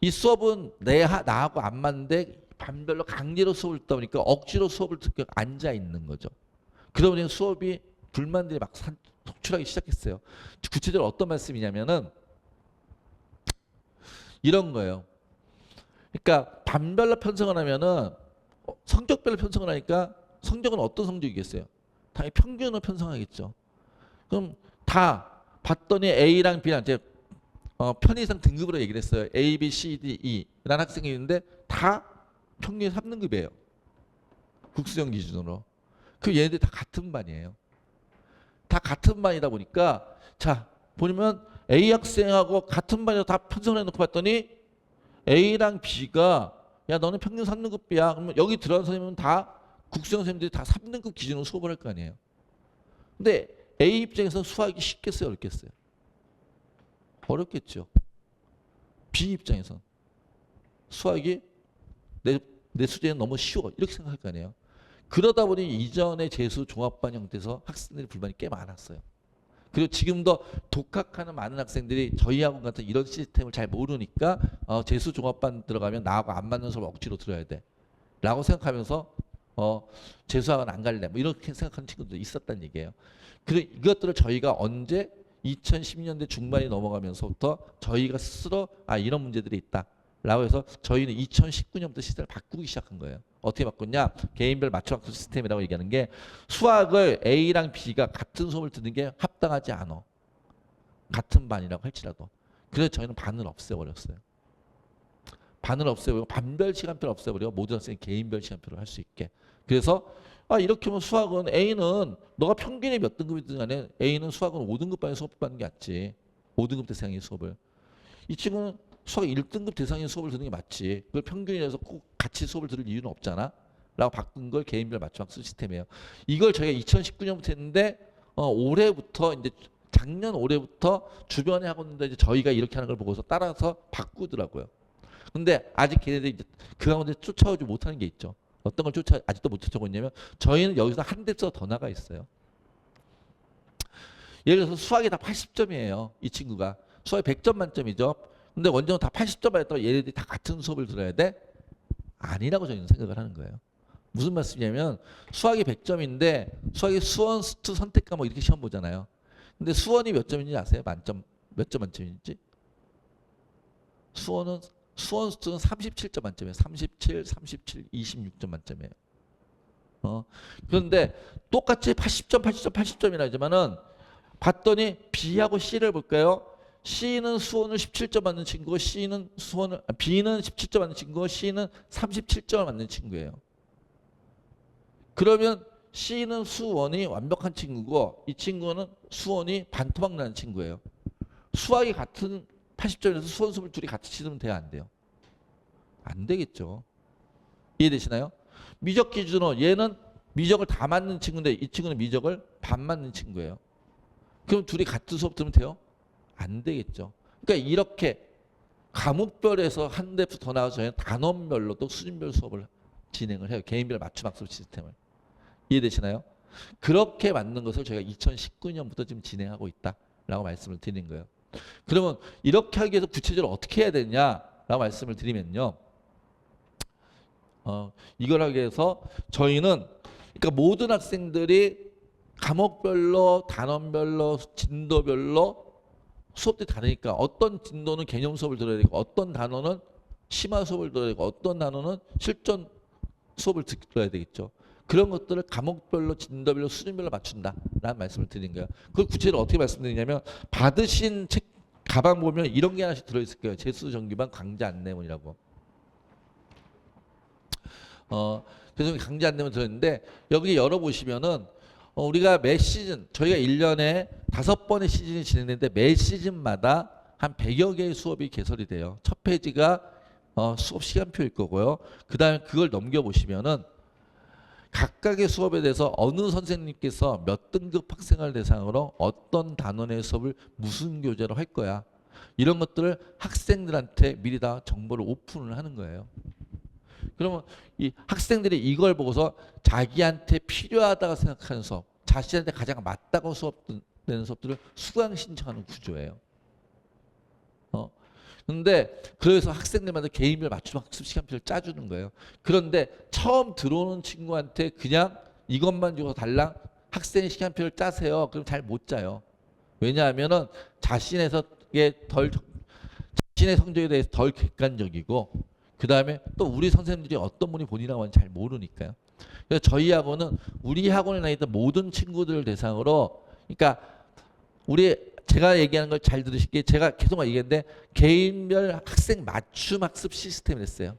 A: 이 수업은 나하고 안 맞는데 반별로 강제로 수업을 듣다 보니까 억지로 수업을 듣고 앉아 있는 거죠. 그러다 보니 수업이 불만들이 막 속출하기 시작했어요. 구체적으로 어떤 말씀이냐면은 이런 거예요. 그러니까 반별로 편성을 하면은 성적별로 편성을 하니까 성적은 어떤 성적이겠어요? 당연히 평균으로 편성하겠죠. 그럼 다 봤더니 A랑 B랑 이제 편의상 등급으로 얘기를 했어요. A, B, C, D, E 라는 학생이 있는데 다 평균 3등급이에요. 국수형 기준으로. 그 얘네들이 다 같은 반이에요. 다 같은 반이다 보니까 자 보면 A 학생하고 같은 반에서 다 편성을 해놓고 봤더니 A랑 B가 야 너는 평균 3등급이야. 그러면 여기 들어간 선생님은 다 국수형 선생님들이 다 3등급 기준으로 수업을 할 거 아니에요. 근데 A 입장에서 수학이 쉽겠어요? 어렵겠어요? 어렵겠죠. B 입장에서 수학이 내 수준에 너무 쉬워 이렇게 생각할 거 아니에요. 그러다 보니 이전에 재수 종합반 형태에서 학생들의 불만이 꽤 많았어요. 그리고 지금도 독학하는 많은 학생들이 저희 학원 같은 이런 시스템을 잘 모르니까 재수 종합반 들어가면 나하고 안 맞는 수업을 억지로 들어야 돼 라고 생각하면서 재수학원 안 갈래 뭐 이렇게 생각하는 친구들도 있었다는 얘기예요. 그리고 이것들을 저희가 언제 2010년대 중반이 넘어가면서부터 저희가 스스로 이런 문제들이 있다. 라고 해서 저희는 2019년부터 시스템을 바꾸기 시작한 거예요. 어떻게 바꿨냐? 개인별 맞춤학습 시스템이라고 얘기하는 게 수학을 A랑 B가 같은 수업을 듣는 게 합당하지 않아. 같은 반이라고 할지라도. 그래서 저희는 반을 없애버렸어요. 반을 없애버리고 반별 시간표를 없애버리고 모든 학생이 개인별 시간표를 할 수 있게. 그래서 이렇게 하면 수학은 A는 너가 평균이 몇 등급이든 간에 A는 수학은 5등급 반에 수업 받는 게 낫지. 5등급 대상의 수업을. 이 친구는 수학 1등급 대상의 수업을 듣는 게 맞지. 그걸 평균이라서 꼭 같이 수업을 들을 이유는 없잖아. 라고 바꾼 걸 개인별 맞춤학습 시스템이에요. 이걸 저희가 2019년부터 했는데 올해부터 이제 작년 올해부터 주변에 학원들 이제 저희가 이렇게 하는 걸 보고서 따라서 바꾸더라고요. 근데 아직 걔네들이 이제 그 가운데 쫓아오지 못하는 게 있죠. 어떤 걸 아직도 못 쫓아오고 있냐면 저희는 여기서 한 대서 더 나가 있어요. 예를 들어서 수학이 다 80점이에요. 이 친구가. 수학이 100점 만점이죠. 근데 원정은 다 80점 받았다고 얘네들이 다 같은 수업을 들어야 돼? 아니라고 저희는 생각을 하는 거예요. 무슨 말씀이냐면 수학이 100점인데 수학이 수원, 수투, 선택 과목 이렇게 시험 보잖아요. 근데 수원이 몇 점인지 아세요? 만점 몇 점 만점인지? 수원, 수투는 37점 만점이에요. 37, 26점 만점이에요. 그런데 똑같이 80점, 80점, 80점이라 하지만은 봤더니 B하고 C를 볼까요? C는 수원을 17점 맞는 친구고 B는 17점 맞는 친구고 C는 37점을 맞는 친구예요. 그러면 C는 수원이 완벽한 친구고 이 친구는 수원이 반토막 나는 친구예요. 수학이 같은 80점에서 수원 수업을 둘이 같이 치면 돼요, 안 돼요? 안 되겠죠. 이해되시나요? 미적 기준으로 얘는 미적을 다 맞는 친구인데 이 친구는 미적을 반 맞는 친구예요. 그럼 둘이 같은 수업 들으면 돼요? 안 되겠죠. 그러니까 이렇게 과목별에서 한 대표 더 나가서 저희는 단원별로 또 수준별 수업을 진행을 해요. 개인별 맞춤학습 시스템을. 이해되시나요? 그렇게 만든 것을 저희가 2019년부터 지금 진행하고 있다라고 말씀을 드리는 거예요. 그러면 이렇게 하기 위해서 구체적으로 어떻게 해야 되냐라고 말씀을 드리면요. 이걸 하기 위해서 저희는 그러니까 모든 학생들이 과목별로 단원별로 진도별로 수업들이 다르니까 어떤 진도는 개념 수업을 들어야 되고 어떤 단원은 심화 수업을 들어야 되고 어떤 단원은 실전 수업을 들어야 되겠죠. 그런 것들을 과목별로 진도별로 수준별로 맞춘다라는 말씀을 드린 거예요. 그걸 구체적으로 어떻게 말씀드리냐면 받으신 책 가방 보면 이런 게 하나씩 들어있을 거예요. 재수 정규반 강좌 안내문이라고. 그래서 강좌 안내문 들어있는데 여기 열어보시면은 우리가 매 시즌 저희가 1년에 5번의 시즌이 진행되는데 매 시즌마다 한 100여 개의 수업이 개설이 돼요. 첫 페이지가 수업 시간표일 거고요. 그 다음에 그걸 넘겨보시면은 각각의 수업에 대해서 어느 선생님께서 몇 등급 학생을 대상으로 어떤 단원의 수업을 무슨 교재로 할 거야. 이런 것들을 학생들한테 미리 다 정보를 오픈을 하는 거예요. 그러면 이 학생들이 이걸 보고서 자기한테 필요하다고 생각하는 수업, 자신한테 가장 맞다고 수업되는 수업들을 수강 신청하는 구조예요. 근데 그래서 학생들마다 개인별 맞춤 학습 시간표를 짜주는 거예요. 그런데 처음 들어오는 친구한테 그냥 이것만 주고 달랑 학생의 시간표를 짜세요. 그럼 잘 못 짜요. 왜냐하면은 자신의 성적에 대해서 덜 객관적이고 그 다음에 또 우리 선생님들이 어떤 분이 본인이라고 하는지 잘 모르니까요. 그래서 저희 학원은 우리 학원에 나 있던 모든 친구들을 대상으로 그러니까 제가 얘기하는 걸 잘 들으실게요. 제가 계속 얘기했는데 개인별 학생 맞춤 학습 시스템을 했어요.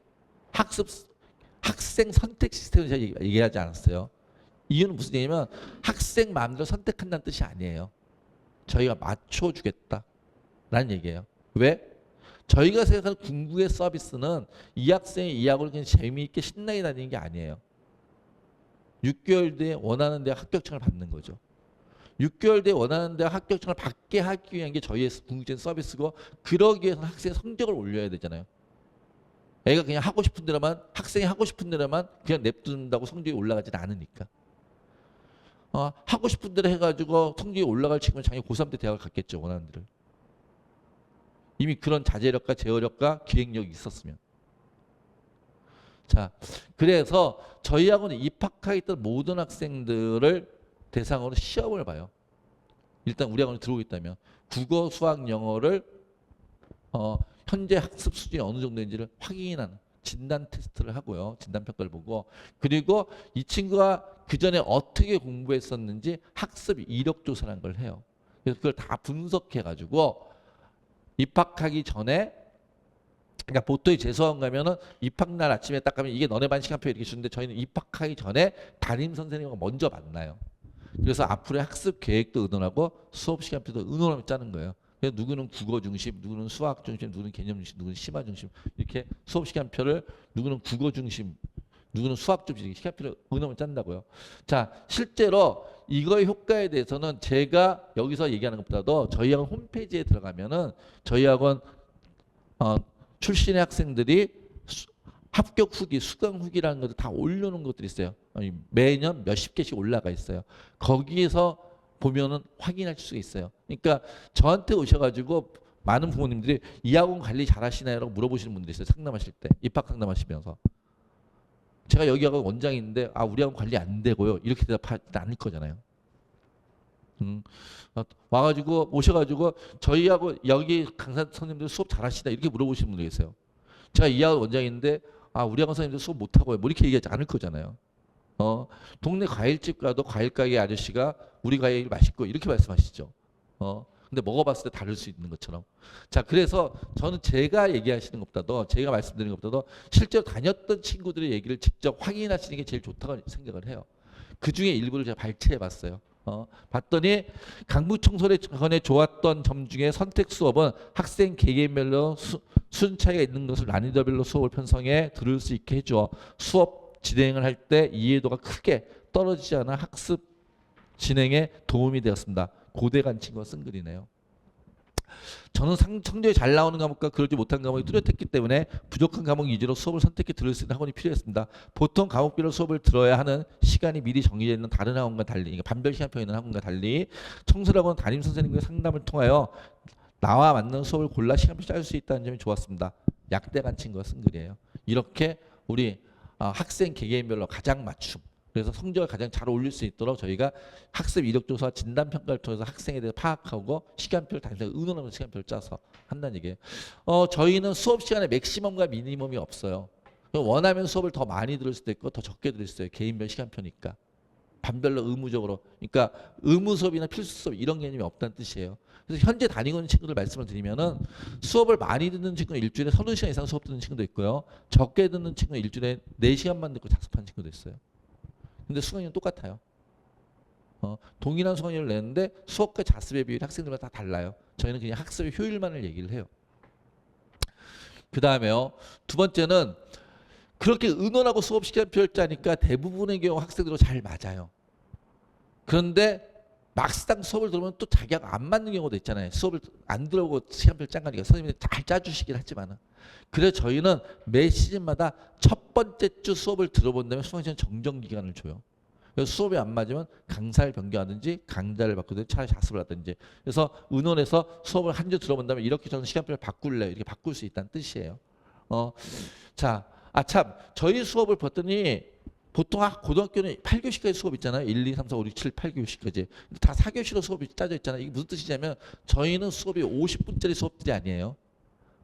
A: 학생 선택 시스템을 제가 얘기하지 않았어요. 이유는 무슨 얘기냐면 학생 마음대로 선택한다는 뜻이 아니에요. 저희가 맞춰주겠다라는 얘기예요. 왜? 저희가 생각하는 궁극의 서비스는 이 학생이 이 학원을 그냥 재미있게 신나게 다니는 게 아니에요. 6개월 뒤에 원하는 대학 합격증을 받는 거죠. 6개월 뒤에 원하는 대학 합격증을 받게 하기 위한 게 저희의 궁극적인 서비스고 그러기 위해서는 학생의 성적을 올려야 되잖아요. 애가 그냥 하고 싶은 대로만 학생이 하고 싶은 대로만 그냥 냅둔다고 성적이 올라가지는 않으니까. 하고 싶은 대로 해가지고 성적이 올라갈 지금은 작년 고3 때 대학을 갔겠죠. 원하는 대로. 이미 그런 자제력과 제어력과 기획력이 있었으면. 자, 그래서 저희 학원에 입학하게 있던 모든 학생들을 대상으로 시험을 봐요. 일단 우리 학원에 들어오고 있다면 국어, 수학, 영어를 현재 학습 수준이 어느 정도인지를 확인하는 진단 테스트를 하고요. 진단 평가를 보고 그리고 이 친구가 그 전에 어떻게 공부했었는지 학습 이력 조사라는 걸 해요. 그래서 그걸 다 분석해 가지고 입학하기 전에 그러니까 보통의 재수학원 가면은 입학날 아침에 딱 가면 이게 너네 반 시간표 이렇게 주는데 저희는 입학하기 전에 담임 선생님과 먼저 만나요. 그래서 앞으로의 학습 계획도 의논하고 수업 시간표도 의논하며 짜는 거예요. 그래서 누구는 국어 중심, 누구는 수학 중심, 누구는 개념 중심, 누구는 심화 중심 이렇게 수업 시간표를 누구는 국어 중심, 누구는 수학 중심 시간표를 의논하며 짠다고요. 자, 실제로 이거의 효과에 대해서는 제가 여기서 얘기하는 것보다도 저희 학원 홈페이지에 들어가면은 저희 학원 출신의 학생들이 합격 후기, 수강 후기라는 것들 다 올려놓은 것들이 있어요. 매년 몇십 개씩 올라가 있어요. 거기에서 보면은 확인할 수가 있어요. 그러니까 저한테 오셔가지고 많은 부모님들이 이 학원 관리 잘하시나요? 라고 물어보시는 분들이 있어요. 상담하실 때, 입학 상담하시면서. 제가 여기 학원 원장인데 우리 학원 관리 안 되고요. 이렇게 대답하지 않을 거잖아요. 와가지고 오셔가지고 저희하고 여기 강사 선생님들 수업 잘하시다 이렇게 물어보시는 분들이 있어요. 제가 이 학원 원장인데 우리 학원 선생님들 수업 못하고요. 뭐 이렇게 얘기하지 않을 거잖아요. 동네 과일집 가도 과일 가게 아저씨가 우리 과일 맛있고 이렇게 말씀하시죠. 근데 먹어봤을 때 다를 수 있는 것처럼. 자, 그래서 저는 제가 얘기하시는 것보다도 제가 말씀드리는 것보다도 실제로 다녔던 친구들의 얘기를 직접 확인하시는 게 제일 좋다고 생각을 해요. 그 중에 일부를 제가 발췌해봤어요. 봤더니 강북청소년에 좋았던 점 중에 선택 수업은 학생 개개인별로 수준 차이가 있는 것을 난이도별로 수업을 편성해 들을 수 있게 해줘 수업 진행을 할 때 이해도가 크게 떨어지지 않아 학습 진행에 도움이 되었습니다. 고대간 친구가 쓴 글이네요. 저는 성적이 잘 나오는 과목과 그러지 못한 과목이 뚜렷했기 때문에 부족한 과목 위주로 수업을 선택해 들을 수 있는 학원이 필요했습니다. 보통 과목별로 수업을 들어야 하는 시간이 미리 정해져 있는 다른 학원과 달리, 그러니까 반별 시간표에 있는 학원과 달리 청소학원 담임 선생님과의 상담을 통하여 나와 맞는 수업을 골라 시간표 짤 수 있다는 점이 좋았습니다. 약대간 친구가 쓴 글이에요. 이렇게 우리 학생 개개인별로 가장 맞춤, 그래서 성적을 가장 잘 올릴 수 있도록 저희가 학습 이력 조사 진단 평가를 통해서 학생에 대해 파악하고 시간표를 다시 의논하는 시간표를 짜서 한다는 얘기예요. 저희는 수업 시간에 맥시멈과 미니멈이 없어요. 원하면 수업을 더 많이 들을 수도 있고 더 적게 들을 수도 있어요. 개인별 시간표니까. 반별로 의무적으로. 그러니까 의무 수업이나 필수 수업 이런 개념이 없다는 뜻이에요. 그래서 현재 다니고 있는 친구들 말씀을 드리면은 수업을 많이 듣는 친구는 일주일에 30시간 이상 수업 듣는 친구도 있고요. 적게 듣는 친구는 일주일에 4시간만 듣고 자습하는 친구도 있어요. 근데 수강료는 똑같아요. 동일한 수강료를 내는데 수업과 자습의 비율이 학생들마다 다 달라요. 저희는 그냥 학습의 효율만을 얘기를 해요. 그 다음에요. 두 번째는 그렇게 의논하고 수업 시간표를 짜니까 대부분의 경우 학생들도 잘 맞아요. 그런데 막상 수업을 들으면 또 자기가 안 맞는 경우도 있잖아요. 수업을 안 들어보고 시간표를 짠 거니까 선생님이 잘 짜주시긴 하지만 그래서 저희는 매 시즌마다 첫 번째 주 수업을 들어본 다음에 수강시간 정정 기간을 줘요. 그래서 수업이 안 맞으면 강사를 변경하든지 강좌를 바꾸든지 차라리 자습을 하든지 그래서 의논해서 수업을 한 주 들어본 다음에 이렇게 저는 시간표를 바꿀래요. 이렇게 바꿀 수 있다는 뜻이에요. 자, 참 저희 수업을 봤더니 보통 고등학교는 8교시까지 수업 있잖아요. 1, 2, 3, 4, 5, 6, 7, 8교시까지. 다 4교시로 수업이 짜져 있잖아요. 이게 무슨 뜻이냐면 저희는 수업이 50분짜리 수업들이 아니에요.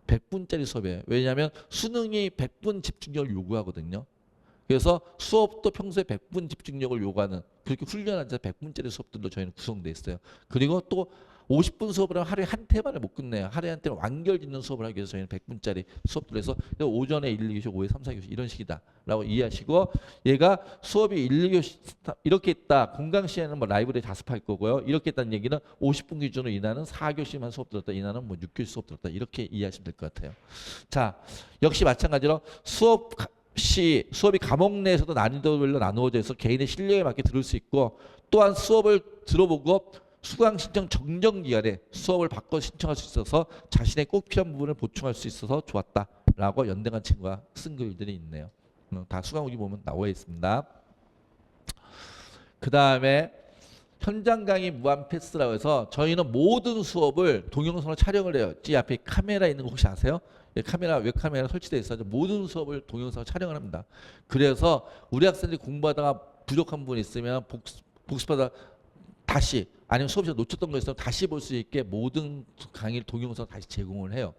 A: 100분짜리 수업이에요. 왜냐하면 수능이 100분 집중력을 요구하거든요. 그래서 수업도 평소에 100분 집중력을 요구하는 그렇게 훈련한 100분짜리 수업들로 저희는 구성되어 있어요. 그리고 또 50분 수업을 하면 하루에 한 테만을 못 끝내요. 하루에 한 테만 완결 짓는 수업을 하기 위해서 저희는 100분짜리 수업들 해서 오전에 1, 2교시, 오후에 3, 4교시 이런 식이다라고 이해하시고 얘가 수업이 1, 2교시 이렇게 있다. 공강 시에는 뭐 라이브러리 자습할 거고요. 이렇게 있다는 얘기는 50분 기준으로 이나는 4교시만 수업 들었다. 이나는 뭐 6교시 수업 들었다. 이렇게 이해하시면 될 것 같아요. 자, 역시 마찬가지로 수업이 과목 내에서도 난이도별로 나누어져 있어 개인의 실력에 맞게 들을 수 있고 또한 수업을 들어보고 수강 신청 정정 기간에 수업을 바꿔 신청할 수 있어서 자신의 꼭 필요한 부분을 보충할 수 있어서 좋았다라고 연대간 친구가 쓴 글들이 있네요. 다 수강 후기 보면 나와 있습니다. 그 다음에 현장 강의 무한 패스라고 해서 저희는 모든 수업을 동영상으로 촬영을 해요. 이 앞에 카메라 있는 거 혹시 아세요? 카메라, 웹카메라 설치되어 있어서 모든 수업을 동영상으로 촬영을 합니다. 그래서 우리 학생들이 공부하다가 부족한 부분이 있으면 복습하다 다시 아니면 수업에서 놓쳤던 거 있으면 다시 볼 수 있게 모든 강의를 동영상 다시 제공을 해요.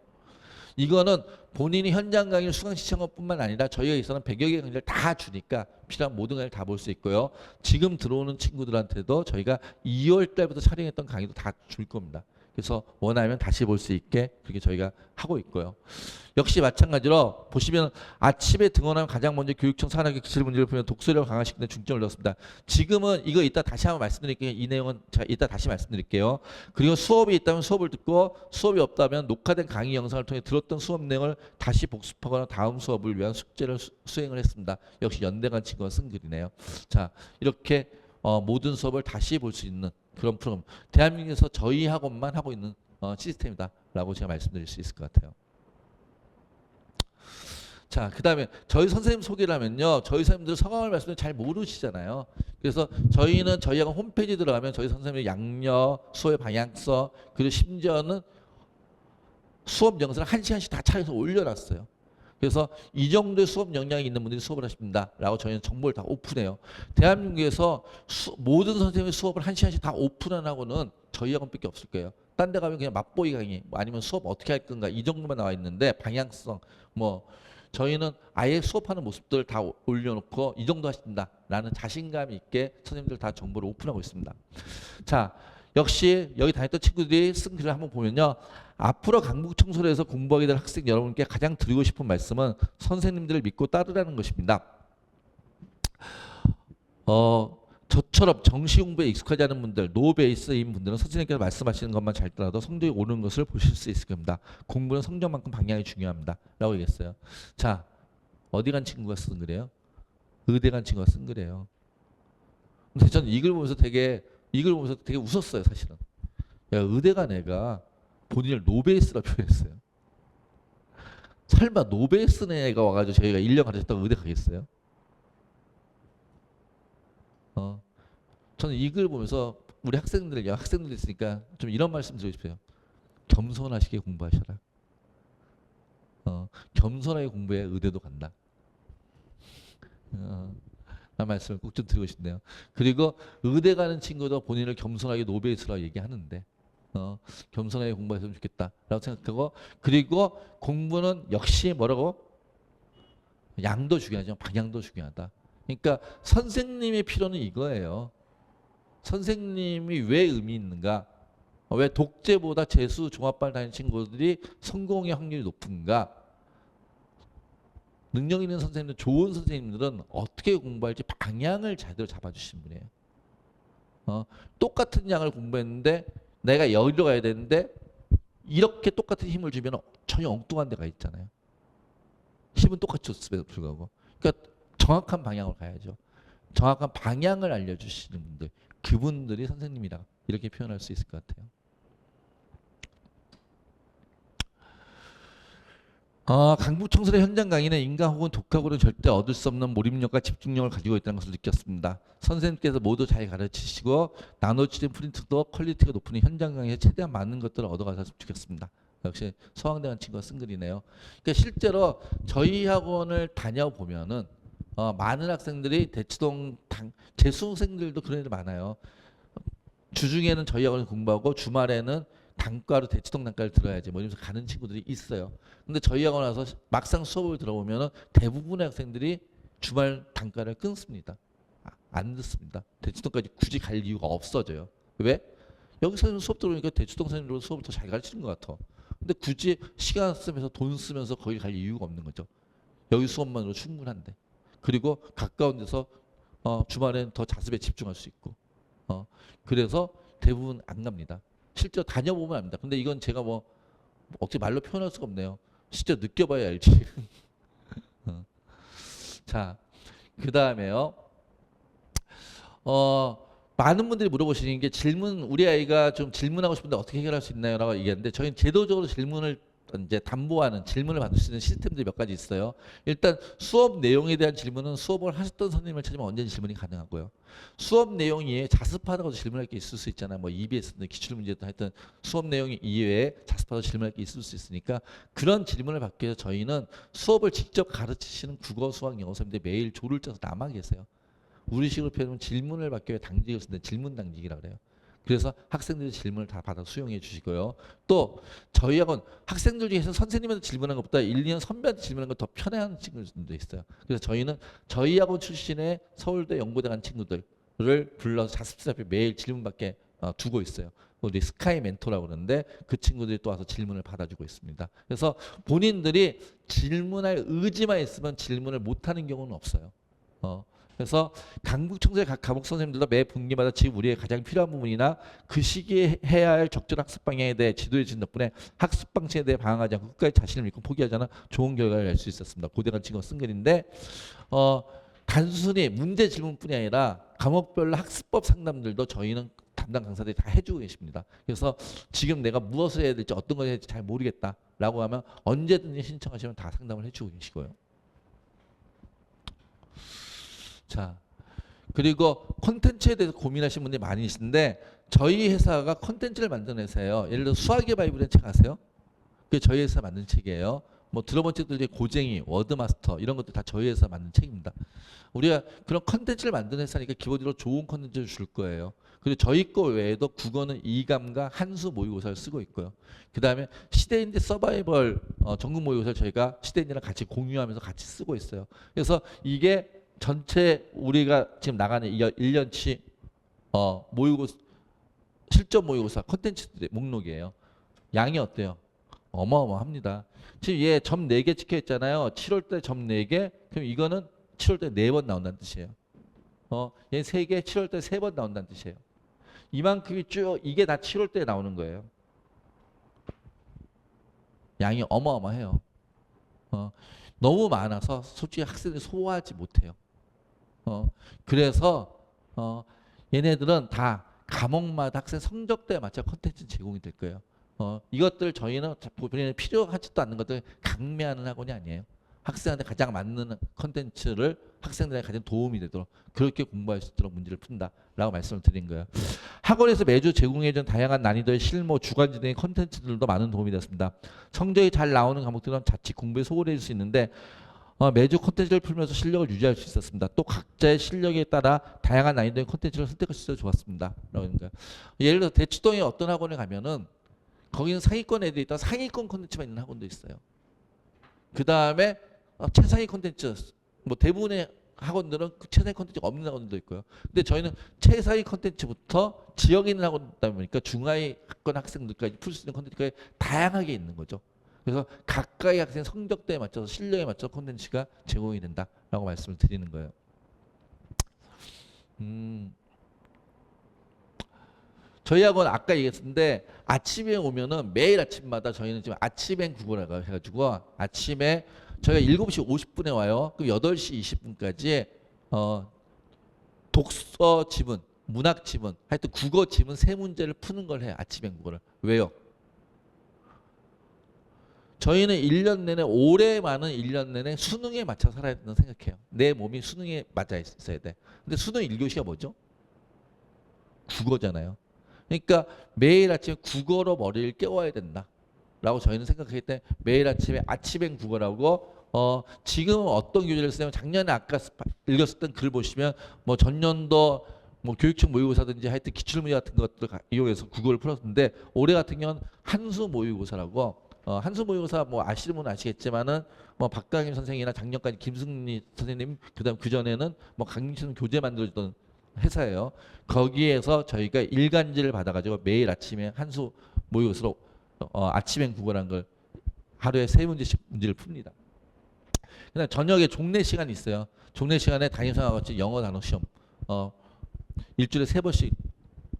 A: 이거는 본인이 현장 강의를 수강 시청한 것뿐만 아니라 저희가 있어는 100여 개 강의를 다 주니까 필요한 모든 강의를 다 볼 수 있고요. 지금 들어오는 친구들한테도 저희가 2월 달부터 촬영했던 강의도 다 줄 겁니다. 그래서 원하면 다시 볼 수 있게 그렇게 저희가 하고 있고요. 역시 마찬가지로 보시면 아침에 등원하면 가장 먼저 교육청 산학의 기출 문제를 풀면 독서력을 강화시키는 데 중점을 넣었습니다. 지금은 이거 이따 다시 한번 말씀드릴게요. 이 내용은 제가 이따 다시 말씀드릴게요. 그리고 수업이 있다면 수업을 듣고 수업이 없다면 녹화된 강의 영상을 통해 들었던 수업 내용을 다시 복습하거나 다음 수업을 위한 숙제를 수행을 했습니다. 역시 연대 간 친구가 쓴 글이네요. 자, 이렇게 모든 수업을 다시 볼 수 있는 그런 프로그램. 대한민국에서 저희 학원만 하고 있는 시스템이다라고 제가 말씀드릴 수 있을 것 같아요. 자, 그 다음에 저희 선생님 소개를 하면요. 저희 선생님들 성함을 말씀을 잘 모르시잖아요. 그래서 저희는 저희 학원 홈페이지 들어가면 저희 선생님의 양력, 수업의 방향성, 그리고 심지어는 수업 영상을 1시간씩 다 차려서 올려놨어요. 그래서 이 정도의 수업 역량이 있는 분들이 수업을 하십니다. 라고 저희는 정보를 다 오픈해요. 대한민국에서 모든 선생님의 수업을 1시간씩 다 오픈한 학원은 저희 학원밖에 없을 거예요. 딴 데 가면 그냥 맛보기 강의, 뭐 아니면 수업 어떻게 할 건가 이 정도만 나와 있는데 방향성, 뭐 저희는 아예 수업하는 모습들 다 올려놓고 이 정도 하신다라는 자신감 있게 선생님들 다 정보를 오픈하고 있습니다. 자, 역시 여기 다녔던 친구들이 쓴 글을 한번 보면요. 앞으로 강북 청소년에서 공부하게 될 학생 여러분께 가장 드리고 싶은 말씀은 선생님들을 믿고 따르라는 것입니다. 저처럼 정시 공부에 익숙하지 않은 분들, 노베이스인 분들은 선생님께서 말씀하시는 것만 잘 따라도 성적이 오르는 것을 보실 수 있을 겁니다. 공부는 성적만큼 방향이 중요합니다. 라고 얘기했어요. 자, 어디 간 친구가 쓴 글이에요? 의대 간 친구가 쓴 글이에요. 근데 저는 이 글 보면서 되게 웃었어요, 사실은. 야, 의대 간 애가 본인을 노베이스라 표현했어요. 설마 노베이스 애가 와가지고 저희가 1년 가르쳤다고 의대 가겠어요? 저는 이 글 보면서 우리 학생들이 있으니까 좀 이런 말씀 드리고 싶어요. 겸손하시게 공부하셔라. 겸손하게 공부해 의대도 간다. 라는 말씀을 꼭 좀 드리고 싶네요. 그리고 의대 가는 친구도 본인을 겸손하게 노베이스라고 얘기하는데 겸손하게 공부했으면 좋겠다라고 생각하고, 그리고 공부는 역시 뭐라고? 양도 중요하죠. 방향도 중요하다. 그러니까 선생님의 필요는 이거예요. 선생님이 왜 의미 있는가? 왜 독재보다 재수 종합반 다니는 친구들이 성공의 확률이 높은가? 능력 있는 선생님들, 좋은 선생님들은 어떻게 공부할지 방향을 제대로 잡아주신 분이에요. 똑같은 양을 공부했는데 내가 여기로 가야 되는데 이렇게 똑같은 힘을 주면 전혀 엉뚱한 데가 있잖아요. 힘은 똑같이 줬음에도 불구하고. 그러니까 정확한 방향으로 가야죠. 정확한 방향을 알려주시는 분들, 그분들이 선생님이라 이렇게 표현할 수 있을 것 같아요. 강북 청소년 현장 강의는 인강 혹은 독학으로는 절대 얻을 수 없는 몰입력과 집중력을 가지고 있다는 것을 느꼈습니다. 선생님께서 모두 잘 가르치시고 나눠주신 프린트도 퀄리티가 높으니 현장 강의에 최대한 많은 것들을 얻어가셨으면 좋겠습니다. 역시 서강대한 친구가 쓴 글이네요. 그러니까 실제로 저희 학원을 다녀보면은 많은 학생들이 대치동 재수생들도 그런 애들 많아요. 주중에는 저희 학원을 공부하고 주말에는 단과로 대치동 단과를 들어야지 뭐 이러면서 가는 친구들이 있어요. 근데 저희 학원 와서 막상 수업을 들어보면 대부분의 학생들이 주말 단과를 끊습니다. 안 듣습니다. 대치동까지 굳이 갈 이유가 없어져요. 왜? 여기서 수업 들어오니까 대치동 선생님으로 수업을 더 잘 가르치는 것 같아. 근데 굳이 시간 쓰면서 돈 쓰면서 거기 갈 이유가 없는 거죠. 여기 수업만으로 충분한데. 그리고 가까운 데서 주말에는 더 자습에 집중할 수 있고. 그래서 대부분 안 갑니다. 실제로 다녀보면 압니다. 근데 이건 제가 뭐 어떻게 말로 표현할 수가 없네요. 실제로 느껴봐야 알지. 자, 그 다음에요. 많은 분들이 물어보시는 게 우리 아이가 좀 질문하고 싶은데 어떻게 해결할 수 있나요? 라고 얘기하는데 저희는 제도적으로 질문을 이제 담보하는 질문을 받을 수 있는 시스템들이 몇 가지 있어요. 일단 수업 내용에 대한 질문은 수업을 하셨던 선생님을 찾으면 언제든 질문이 가능하고요. 수업 내용이 자습하다고 질문할 게 있을 수 있잖아요. 뭐 EBS든 기출문제든 하여튼 수업 내용 이외에 자습하다고 질문할 게 있을 수 있으니까 그런 질문을 받기 위해서 저희는 수업을 직접 가르치시는 국어, 수학, 영어 선생님들 매일 조를 짜서 남아 계세요. 우리식으로 표현하면 질문을 받기 위해 당직을 쓰는데 질문 당직이라고 그래요. 그래서 학생들이 질문을 다 받아 수용해 주시고요. 또 저희 학원 학생들 중에서 선생님한테 질문하는 것보다 1, 2년 선배한테 질문하는 걸 더 편해하는 친구들도 있어요. 그래서 저희는 저희 학원 출신의 서울대 연고대 간 친구들을 불러서 자습실 앞에 매일 질문받게 두고 있어요. 우리 스카이 멘토라고 그러는데 그 친구들이 또 와서 질문을 받아주고 있습니다. 그래서 본인들이 질문할 의지만 있으면 질문을 못하는 경우는 없어요. 그래서 강북 청소의 각 과목 선생님들도 매 분기마다 지금 우리의 가장 필요한 부분이나 그 시기에 해야 할 적절한 학습 방향에 대해 지도해 주신 덕분에 학습 방식에 대해 방황하지 않고 끝까지 자신을 믿고 포기하지 않아 좋은 결과를 낼 수 있었습니다. 고대간 친구가 쓴 글인데 단순히 문제 질문뿐이 아니라 과목별로 학습법 상담들도 저희는 담당 강사들이 다 해주고 계십니다. 그래서 지금 내가 무엇을 해야 될지 어떤 걸 해야 될지 잘 모르겠다라고 하면 언제든지 신청하시면 다 상담을 해주고 계시고요. 자, 그리고 콘텐츠에 대해서 고민하시는 분들이 많이 계신데 저희 회사가 콘텐츠를 만드는 회사예요. 예를 들어 수학의 바이블이라는 책 아세요? 그게 저희 회사 만든 책이에요. 뭐 들어본 책들 중에 고쟁이, 워드마스터 이런 것들 다 저희 회사 만든 책입니다. 우리가 그런 콘텐츠를 만드는 회사니까 기본적으로 좋은 콘텐츠를 줄 거예요. 그리고 저희 거 외에도 국어는 이감과 한수 모의고사를 쓰고 있고요. 그 다음에 시대인재 서바이벌 전국 모의고사를 저희가 시대인재랑 같이 공유하면서 같이 쓰고 있어요. 그래서 이게 전체 우리가 지금 나가는 1년치 모의고사 실전 모의고사 콘텐츠들의 목록이에요. 양이 어때요? 어마어마합니다. 지금 얘 점 4개 찍혀 있잖아요. 7월달 점 4개. 그럼 이거는 7월달 4번 나온다는 뜻이에요. 얘 3개 7월달 3번 나온다는 뜻이에요. 이만큼이 쭉 이게 다 7월달에 나오는 거예요. 양이 어마어마해요. 너무 많아서 솔직히 학생들이 소화하지 못해요. 그래서 얘네들은 다 과목마다 학생 성적대에 맞춰 콘텐츠 제공이 될 거예요. 이것들 저희는 본인이 필요하지도 않는 것들 강매하는 학원이 아니에요. 학생한테 가장 맞는 콘텐츠를 학생들에게 가장 도움이 되도록 그렇게 공부할 수 있도록 문제를 푼다라고 말씀을 드린 거예요. 학원에서 매주 제공해준 다양한 난이도의 실무, 주간지 등의 콘텐츠들도 많은 도움이 되었습니다. 성적이 잘 나오는 과목들은 자칫 공부에 소홀해질 수 있는데 매주 콘텐츠를 풀면서 실력을 유지할 수 있었습니다. 또 각자의 실력에 따라 다양한 난이도의 콘텐츠를 선택할 수 있어서 좋았습니다. 그러니까 예를 들어 대치동에 어떤 학원에 가면은 거기는 상위권 애들이 있다 상위권 콘텐츠만 있는 학원도 있어요. 그 다음에 최상위 콘텐츠 뭐 대부분의 학원들은 그 최상위 콘텐츠가 없는 학원도 있고요. 근데 저희는 최상위 콘텐츠부터 지역에 있는 학원이다 보니까 중하위권 학생들까지 풀 수 있는 콘텐츠가 다양하게 있는 거죠. 그래서 각각의 학생 성적대에 맞춰서 실력에 맞춰서 콘텐츠가 제공이 된다라고 말씀을 드리는 거예요. 저희 학원 아까 얘기했는데 아침에 오면은 매일 아침마다 저희는 지금 아침엔 국어라고 해가지고 아침에 저희가 7시 50분에 와요. 그럼 8시 20분까지 독서 지문, 문학 지문, 하여튼 국어 지문 3문제를 푸는 걸 해요. 아침엔 국어를. 왜요? 저희는 1년 내내 올해 많은 1년 내내 수능에 맞춰 살아야 된다고 생각해요. 내 몸이 수능에 맞아 있어야 돼. 근데 수능 1교시가 뭐죠? 국어잖아요. 그러니까 매일 아침에 국어로 머리를 깨워야 된다. 라고 저희는 생각하기 때문에 매일 아침에 아침엔 국어라고 지금은 어떤 교재를 쓰냐면 작년에 아까 읽었었던 글 보시면 뭐 전년도 뭐 교육청 모의고사든지 하여튼 기출문제 같은 것들 이용해서 국어를 풀었는데 올해 같은 경우는 한수 모의고사라고 한수 모의고사 뭐 아시는 분은 아시겠지만은 뭐 박강임 선생이나 작년까지 김승리 선생님 그다음 그 전에는 뭐 강민철 교재 만들어주던 회사예요. 거기에서 저희가 일간지를 받아가지고 매일 아침에 한수 모의고사로 아침엔 국어라는 걸 하루에 3문제씩 문제를 풉니다. 그다음 저녁에 종례 시간이 있어요. 종례 시간에 담임선생과 같이 영어 단어 시험 일주일에 3번씩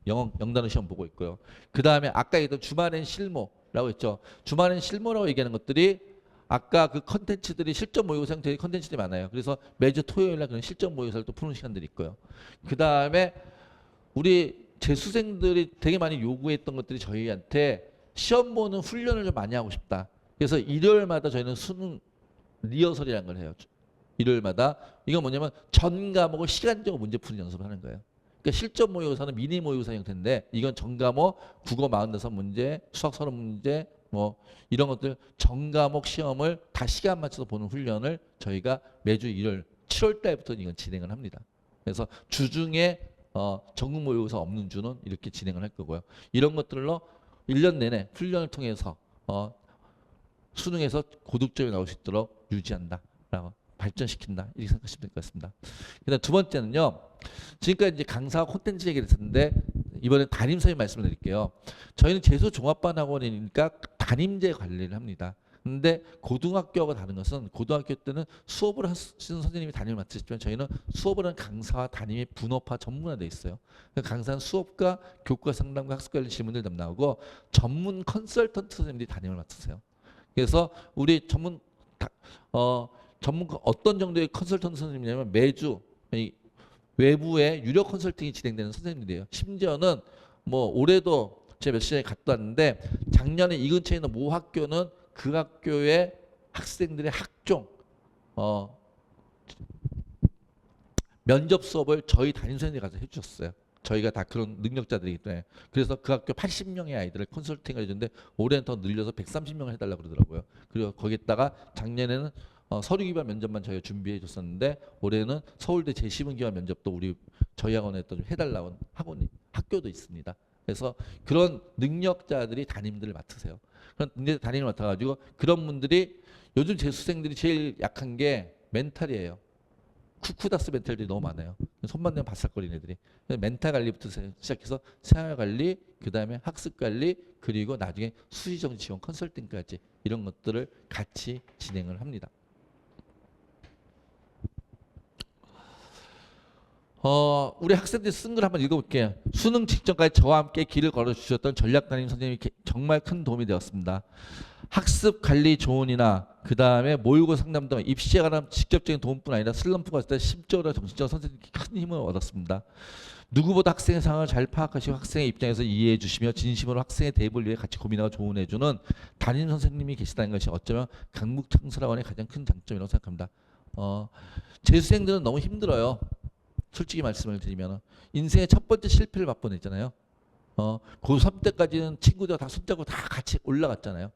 A: 영단어 시험 보고 있고요. 그 다음에 아까 얘기했던 주말엔 실무라고 했죠. 주말엔 실무라고 얘기하는 것들이 아까 그 컨텐츠들이 실전 모의고사 형태의 컨텐츠들이 많아요. 그래서 매주 토요일날 그런 실전 모의고사를 또 푸는 시간들이 있고요. 그 다음에 우리 재수생들이 되게 많이 요구했던 것들이 저희한테 시험 보는 훈련을 좀 많이 하고 싶다. 그래서 일요일마다 저희는 수능 리허설이라는 걸 해요. 일요일마다. 이건 뭐냐면 전 과목을 시간적으로 문제 푸는 연습을 하는 거예요. 그러니까 실전 모의고사는 미니 모의고사 형태인데 이건 전 과목 국어 45문제, 수학 30문제 뭐 이런 것들 전 과목 시험을 다 시간 맞춰서 보는 훈련을 저희가 매주 일요일 7월 달부터 이건 진행을 합니다. 그래서 주중에 전국 모의고사 없는 주는 이렇게 진행을 할 거고요. 이런 것들로 1년 내내 훈련을 통해서 수능에서 고득점이 나올 수 있도록 유지한다라고 발전시킨다 이렇게 생각하시면 될 것 같습니다. 그다음 두 번째는요. 지금까지 이제 강사 콘텐츠 얘기를 했었는데 이번에 담임 선생님 말씀을 드릴게요. 저희는 재수 종합반 학원이니까 담임제 관리를 합니다. 근데 고등학교하고 다른 것은 고등학교 때는 수업을 하시는 선생님이 담임을 맡으시지만 저희는 수업을 하는 강사와 담임이 분업화 전문화되어 있어요. 강사는 수업과 교과 상담과 학습 관련 질문을 담당하고 전문 컨설턴트 선생님들이 담임을 맡으세요. 그래서 우리 전문 어떤 정도의 컨설턴트 선생님이냐면 매주 외부의 유료 컨설팅이 진행되는 선생님들이에요. 심지어는 뭐 올해도 제가 몇 시간에 갔다 왔는데 작년에 이 근처에 있는 모 학교는 그 학교의 학생들의 학종 면접 수업을 저희 담임 선생님이 가서 해주셨어요. 저희가 다 그런 능력자들이기 때문에. 그래서 그 학교 80명의 아이들을 컨설팅을 해줬는데 올해는 더 늘려서 130명을 해달라고 그러더라고요. 그리고 거기에다가 작년에는 서류 기반 면접만 저희가 준비해 줬었는데 올해는 서울대 재시문 기반 면접도 저희 학원에 좀 해달라고 학교도 있습니다. 그래서 그런 능력자들이 담임들을 맡으세요. 그런 담임을 맡아가지고 그런 분들이 요즘 재수생들이 제일 약한 게 멘탈이에요. 쿠쿠다스 멘탈들이 너무 많아요. 손만 대면 바싹거리는 애들이. 멘탈 관리부터 시작해서 생활 관리, 그 다음에 학습 관리, 그리고 나중에 수시정 지원 컨설팅까지 이런 것들을 같이 진행을 합니다. 우리 학생들이 쓴 걸 한번 읽어볼게요. 수능 직전까지 저와 함께 길을 걸어주셨던 전략담임 선생님이 정말 큰 도움이 되었습니다. 학습 관리 조언이나 그 다음에 모의고사 상담 등 입시에 관한 직접적인 도움뿐 아니라 슬럼프가 있을 때 심적으로 정신적으로 선생님께 큰 힘을 얻었습니다. 누구보다 학생의 상황을 잘 파악하시고 학생의 입장에서 이해해 주시며 진심으로 학생의 대입을 위해 같이 고민하고 조언해 주는 담임 선생님이 계시다는 것이 어쩌면 강북창설학원의 가장 큰 장점이라고 생각합니다. 재수생들은 너무 힘들어요. 솔직히 말씀을 드리면 인생의 첫 번째 실패를 맛보냈잖아요. 고3 때까지는 친구들과 다 손잡고 다 같이 올라갔잖아요.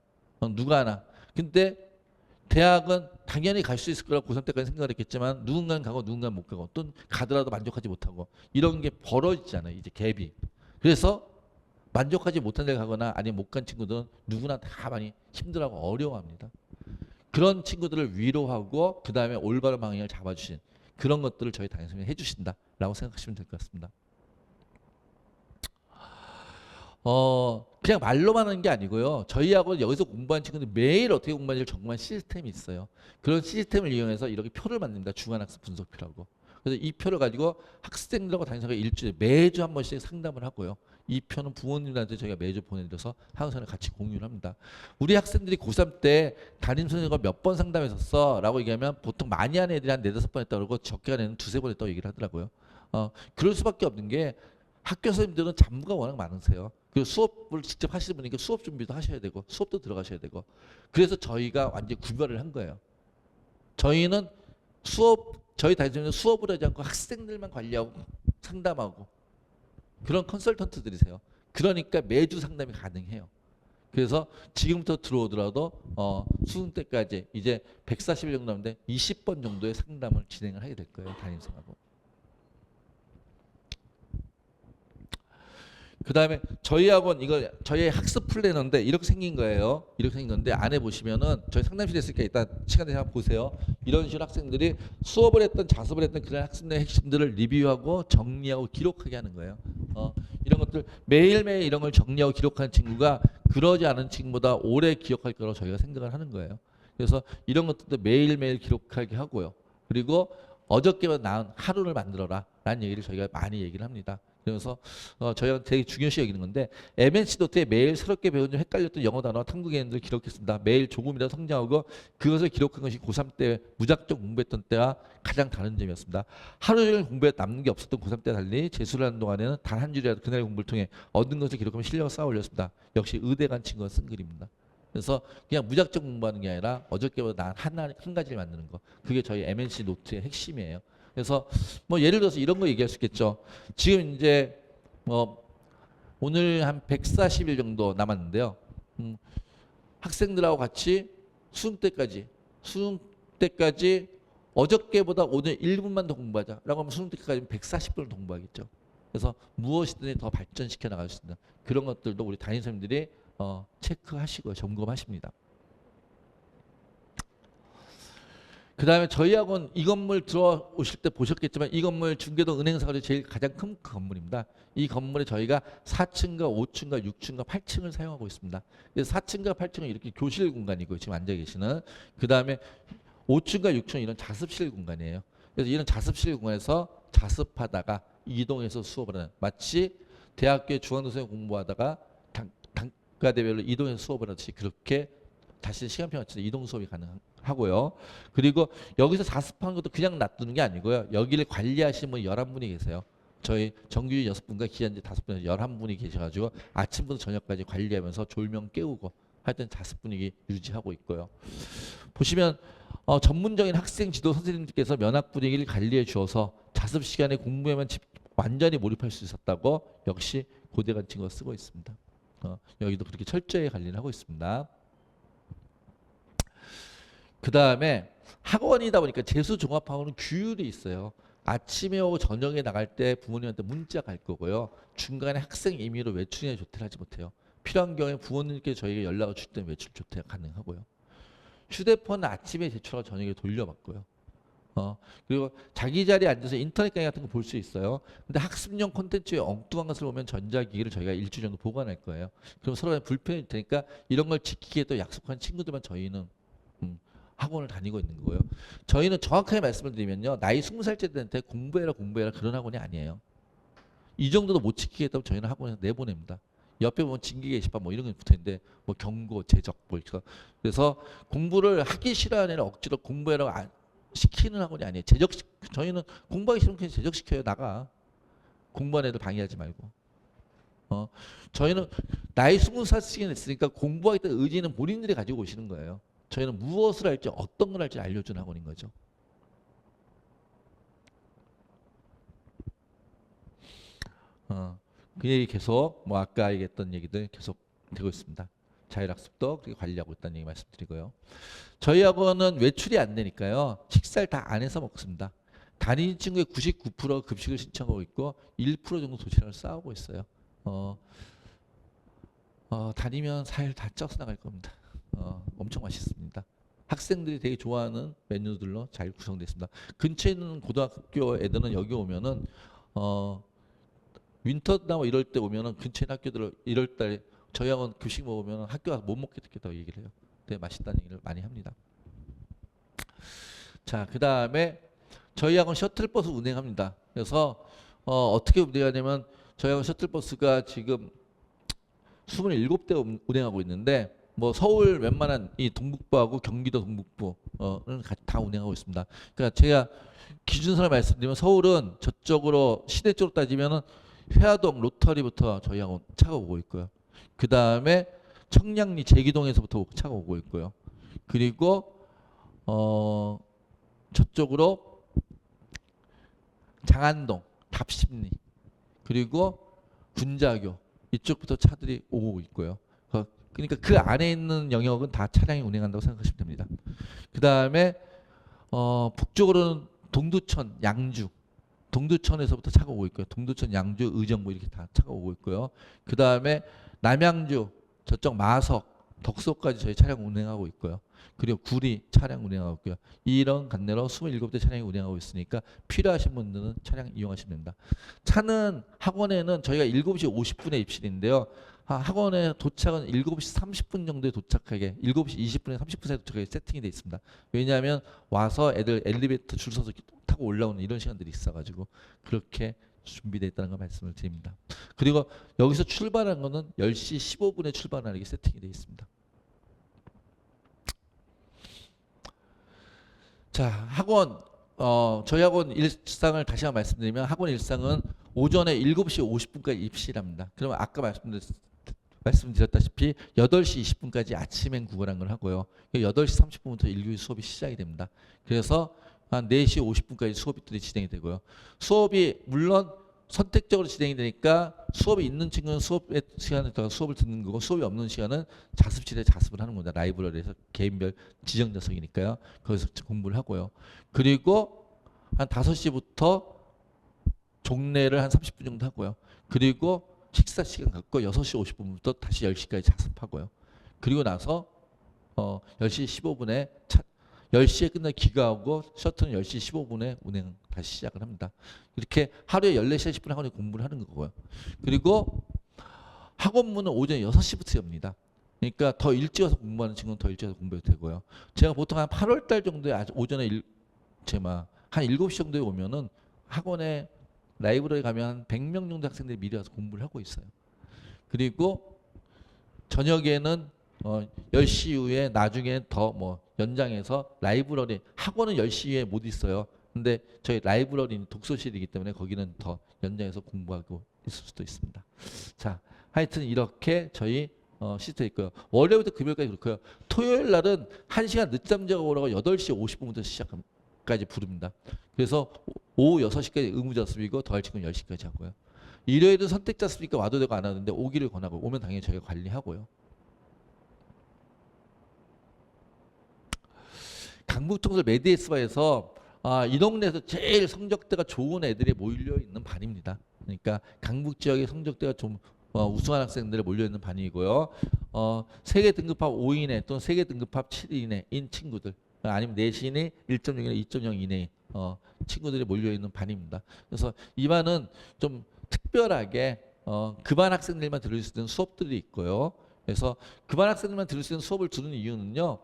A: 누가 하나. 근데 대학은 당연히 갈 수 있을 거라고 고3 때까지 생각을 했겠지만 누군가는 가고 누군가는 못 가고 또 가더라도 만족하지 못하고 이런 게 벌어지잖아요. 이제 갭이. 그래서 만족하지 못한 데 가거나 아니면 못 간 친구들은 누구나 다 많이 힘들어하고 어려워합니다. 그런 친구들을 위로하고 그 다음에 올바른 방향을 잡아주신 그런 것들을 저희 담임 선생님이 해주신다라고 생각하시면 될 것 같습니다. 그냥 말로만 하는 게 아니고요. 저희하고 여기서 공부한 친구들 매일 어떻게 공부하는지 정말 시스템이 있어요. 그런 시스템을 이용해서 이렇게 표를 만듭니다. 주간학습 분석표라고. 그래서 이 표를 가지고 학생들하고 담임선생님과 일주일에 매주 한 번씩 상담을 하고요. 이 표는 부모님들한테 저희가 매주 보내드려서 항상 같이 공유를 합니다. 우리 학생들이 고3 때 담임선생님과 몇 번 상담했었어? 라고 얘기하면 보통 많이 하는 애들이 한 4-5번 했다고 그러고 적게 하는 애는 2-3번 했다고 얘기를 하더라고요. 그럴 수밖에 없는 게 학교 선생님들은 잡무가 워낙 많으세요. 그리고 수업을 직접 하시는 분이니까 수업 준비도 하셔야 되고 수업도 들어가셔야 되고 그래서 저희가 완전히 구별을 한 거예요. 저희는 저희 담임선생님은 수업을 하지 않고 학생들만 관리하고 상담하고 그런 컨설턴트들이세요. 그러니까 매주 상담이 가능해요. 그래서 지금부터 들어오더라도 수능 때까지 이제 140일 정도 남는데 20번 정도의 상담을 진행을 하게 될 거예요. 담임선생님하고. 그 다음에 저희 학원 이거 저희 학습 플래너인데 이렇게 생긴 거예요. 이렇게 생긴 건데 안에 보시면은 저희 상담실에 있으니까 일단 시간 되시면 보세요. 이런 식으로 학생들이 수업을 했던 자습을 했던 그런 학습의 핵심들을 리뷰하고 정리하고 기록하게 하는 거예요. 이런 것들 매일매일 이런 걸 정리하고 기록하는 친구가 그러지 않은 친구보다 오래 기억할 거라고 저희가 생각을 하는 거예요. 그래서 이런 것들도 매일매일 기록하게 하고요. 그리고 어저께보다 나은 하루를 만들어라 라는 얘기를 저희가 많이 얘기를 합니다. 그래서 저희가 되게 중요시 여기는 건데 MNC 노트에 매일 새롭게 배운 좀 헷갈렸던 영어 단어와 탐구 개념들을 기록했습니다. 매일 조금이라도 성장하고 그것을 기록한 것이 고3 때 무작정 공부했던 때와 가장 다른 점이었습니다. 하루 종일 공부에 남는 게 없었던 고3 때와 달리 재수를 하는 동안에는 단 한 줄이라도 그날 공부를 통해 얻은 것을 기록하면 실력을 쌓아 올렸습니다. 역시 의대 간 친구가 쓴 글입니다. 그래서 그냥 무작정 공부하는 게 아니라 어저께보다 나은 한 가지를 만드는 거. 그게 저희 MNC 노트의 핵심이에요. 그래서 뭐 예를 들어서 이런 거 얘기할 수 있겠죠. 지금 이제 오늘 한 140일 정도 남았는데요. 학생들하고 같이 수능 때까지 어저께보다 오늘 1분만 더 공부하자 라고 하면 수능 때까지 140분을 더 공부하겠죠. 그래서 무엇이든 더 발전시켜 나갈 수 있는 그런 것들도 우리 담임 선생님들이 체크하시고 점검하십니다. 그 다음에 저희 학원 이 건물 들어오실 때 보셨겠지만 이 건물 중계동 은행사거리 제일 가장 큰 건물입니다. 이 건물에 저희가 4층과 5층과 6층과 8층을 사용하고 있습니다. 그래서 4층과 8층은 이렇게 교실 공간이고 지금 앉아 계시는 그 다음에 5층과 6층은 이런 자습실 공간이에요. 그래서 이런 자습실 공간에서 자습하다가 이동해서 수업을 하는 마치 대학교에 중앙도서관 공부하다가 단과대별로 이동해서 수업을 하듯이 그렇게 자신의 시간표에 맞춰서 이동 수업이 가능하고요. 그리고 여기서 자습하는 것도 그냥 놔두는 게 아니고요. 여기를 관리하시는 분 11분이 계세요. 저희 정규직 6분과 기한직 5분에서 11분이 계셔가지고 아침부터 저녁까지 관리하면서 졸면 깨우고 하여튼 자습 분위기 유지하고 있고요. 보시면 전문적인 학생 지도 선생님들께서 면학 분위기를 관리해 주어서 자습 시간에 공부에만 완전히 몰입할 수 있었다고 역시 고대관 친구가 쓰고 있습니다. 여기도 그렇게 철저히 관리를 하고 있습니다. 그 다음에 학원이다 보니까 재수종합학원은 규율이 있어요. 아침에 오고 저녁에 나갈 때 부모님한테 문자 갈 거고요. 중간에 학생 임의로 외출이나 조퇴를 하지 못해요. 필요한 경우에 부모님께 저희가 연락을 줄 때 외출 조퇴가 가능하고요. 휴대폰은 아침에 제출하고 저녁에 돌려받고요. 그리고 자기 자리에 앉아서 인터넷 강의 같은 거 볼 수 있어요. 근데 학습용 콘텐츠에 엉뚱한 것을 보면 전자기기를 저희가 일주일 정도 보관할 거예요. 그럼 서로 불편할 테니까 이런 걸 지키게 또 약속한 친구들만 저희는 학원을 다니고 있는 거고요. 저희는 정확하게 말씀을 드리면요. 나이 20살짜리한테 공부해라 그런 학원이 아니에요. 이 정도도 못 지키겠다고 저희는 학원에서 내보냅니다. 옆에 보면 징계 게시판 뭐 이런 게 붙어있는데 뭐 경고, 제적 뭐 이렇게. 그래서 공부를 하기 싫어하는 애를 억지로 공부해라 시키는 학원이 아니에요. 저희는 공부하기 싫으면 그냥 제적시켜요. 나가. 공부하는 애들 방해하지 말고. 저희는 나이 20살씩이나 됐으니까 공부하겠다는 의지는 본인들이 가지고 오시는 거예요. 저희는 무엇을 할지 어떤 걸 할지 알려주는 학원인 거죠. 그 얘기 계속 뭐 아까 얘기했던 얘기들 계속 되고 있습니다. 자율학습도 그렇게 관리하고 있다는 얘기 말씀드리고요. 저희 학원은 외출이 안 되니까요. 식사를 다 안에서 먹습니다. 다니는 친구의 99% 급식을 신청하고 있고 1% 정도 도시락을 싸오고 있어요. 다니면 살 다 쪄서 나갈 겁니다. 엄청 맛있습니다. 학생들이 되게 좋아하는 메뉴들로 잘 구성되어 있습니다. 근처에 있는 고등학교 애들은 여기 오면은 윈터나 뭐 이럴 때 오면은 근처에 있는 학교들 이럴 때 저희 학원 급식 먹으면 학교 가서 못 먹겠다고 얘기를 해요. 되게 맛있다는 얘기를 많이 합니다. 자, 그 다음에 저희 학원 셔틀버스 운행합니다. 그래서 어떻게 운행하냐면 저희 학원 셔틀버스가 지금 27대 운행하고 있는데 뭐 서울 웬만한 이 동북부하고 경기도 동북부는 다 운행하고 있습니다. 그러니까 제가 기준선을 말씀드리면 서울은 저쪽으로 시내 쪽으로 따지면은 회화동 로터리부터 저희 학원 차가 오고 있고요. 그 다음에 청량리 제기동에서부터 차가 오고 있고요. 그리고 저쪽으로 장안동, 답심리 그리고 군자교 이쪽부터 차들이 오고 있고요. 그러니까 그 안에 있는 영역은 다 차량이 운행한다고 생각하시면 됩니다. 그 다음에 북쪽으로는 동두천, 양주, 동두천에서부터 차가 오고 있고요. 동두천, 양주, 의정부 이렇게 다 차가 오고 있고요. 그 다음에 남양주, 저쪽 마석, 덕소까지 저희 차량 운행하고 있고요. 그리고 구리 차량 운행하고 있고요. 이런 간내로 27대 차량이 운행하고 있으니까 필요하신 분들은 차량 이용하시면 됩니다. 차는 학원에는 저희가 7시 50분에 입실인데요. 학원에 도착은 7시 30분 정도에 도착하게 7시 20분에 30분 사이에 도착하게 세팅이 되어 있습니다. 왜냐하면 와서 애들 엘리베이터 줄 서서 타고 올라오는 이런 시간들이 있어가지고 그렇게 준비되어 있다는 걸 말씀을 드립니다. 그리고 여기서 출발한 거는 10시 15분에 출발하는 게 세팅이 되어 있습니다. 자, 학원 저희 학원 일상을 다시 한번 말씀드리면 학원 일상은 오전에 7시 50분까지 입실합니다. 그러면 아까 말씀드렸다시피 8시 20분까지 아침행 구걸한 걸 하고요. 8시 30분부터 일교일 수업이 시작이 됩니다. 그래서 한 4시 50분까지 수업이 진행이 되고요. 수업이 물론 선택적으로 진행이 되니까 수업이 있는 친구는 수업의 시간에 따라 수업을 듣는 거고 수업이 없는 시간은 자습실에 자습을 하는 겁니다. 라이브러리에서 개인별 지정 좌석이니까요. 거기서 공부를 하고요. 그리고 한 5시부터 종례를 한 30분 정도 하고요. 그리고 식사 시간 갖고 6시 50분부터 다시 10시까지 자습하고요. 그리고 나서 10시 15분에 10시에 끝나 귀가하고 셔틀은 10시 15분에 운행 다시 시작을 합니다. 이렇게 하루에 14시간 10분 학원에 공부를 하는 거고요. 그리고 학원문은 오전 6시부터 엽니다. 그러니까 더 일찍 와서 공부하는 친구는 더 일찍 와서 공부해도 되고요. 제가 보통 한 8월 달 정도에 오전에 한 7시 정도에 오면은 학원에 라이브러리 가면 한 100명 정도 학생들이 미리 와서 공부를 하고 있어요. 그리고 저녁에는 10시 이후에 나중에 더 뭐 연장해서 라이브러리 학원은 10시 이후에 못 있어요. 근데 저희 라이브러리는 독서실이기 때문에 거기는 더 연장해서 공부하고 있을 수도 있습니다. 자, 하여튼 이렇게 저희 시스템이 있고요. 월요일부터 금요일까지 그렇고요. 토요일 날은 1시간 늦잠 자고 오라고 8시 50분부터 시작까지 부릅니다. 그래서 오후 6시까지 의무자습이고 더할 친구는 10시까지 하고요. 일요일은 선택자습이니까 와도 되고 안 와도 되는데 오기를 권하고 오면 당연히 저희가 관리하고요. 강북통설 메디에스바에서 이 동네에서 제일 성적대가 좋은 애들이 몰려 있는 반입니다. 그러니까 강북 지역의 성적대가 좀 우수한 학생들이 몰려 있는 반이고요. 세계 등급합 5 이내 또는 세계 등급합 7 이내인 친구들 아니면 내신이 1.0이나 2.0 이내 친구들이 몰려 있는 반입니다. 그래서 이 반은 좀 특별하게 그 반 학생들만 들을 수 있는 수업들이 있고요. 그래서 그 반 학생들만 들을 수 있는 수업을 두는 이유는요.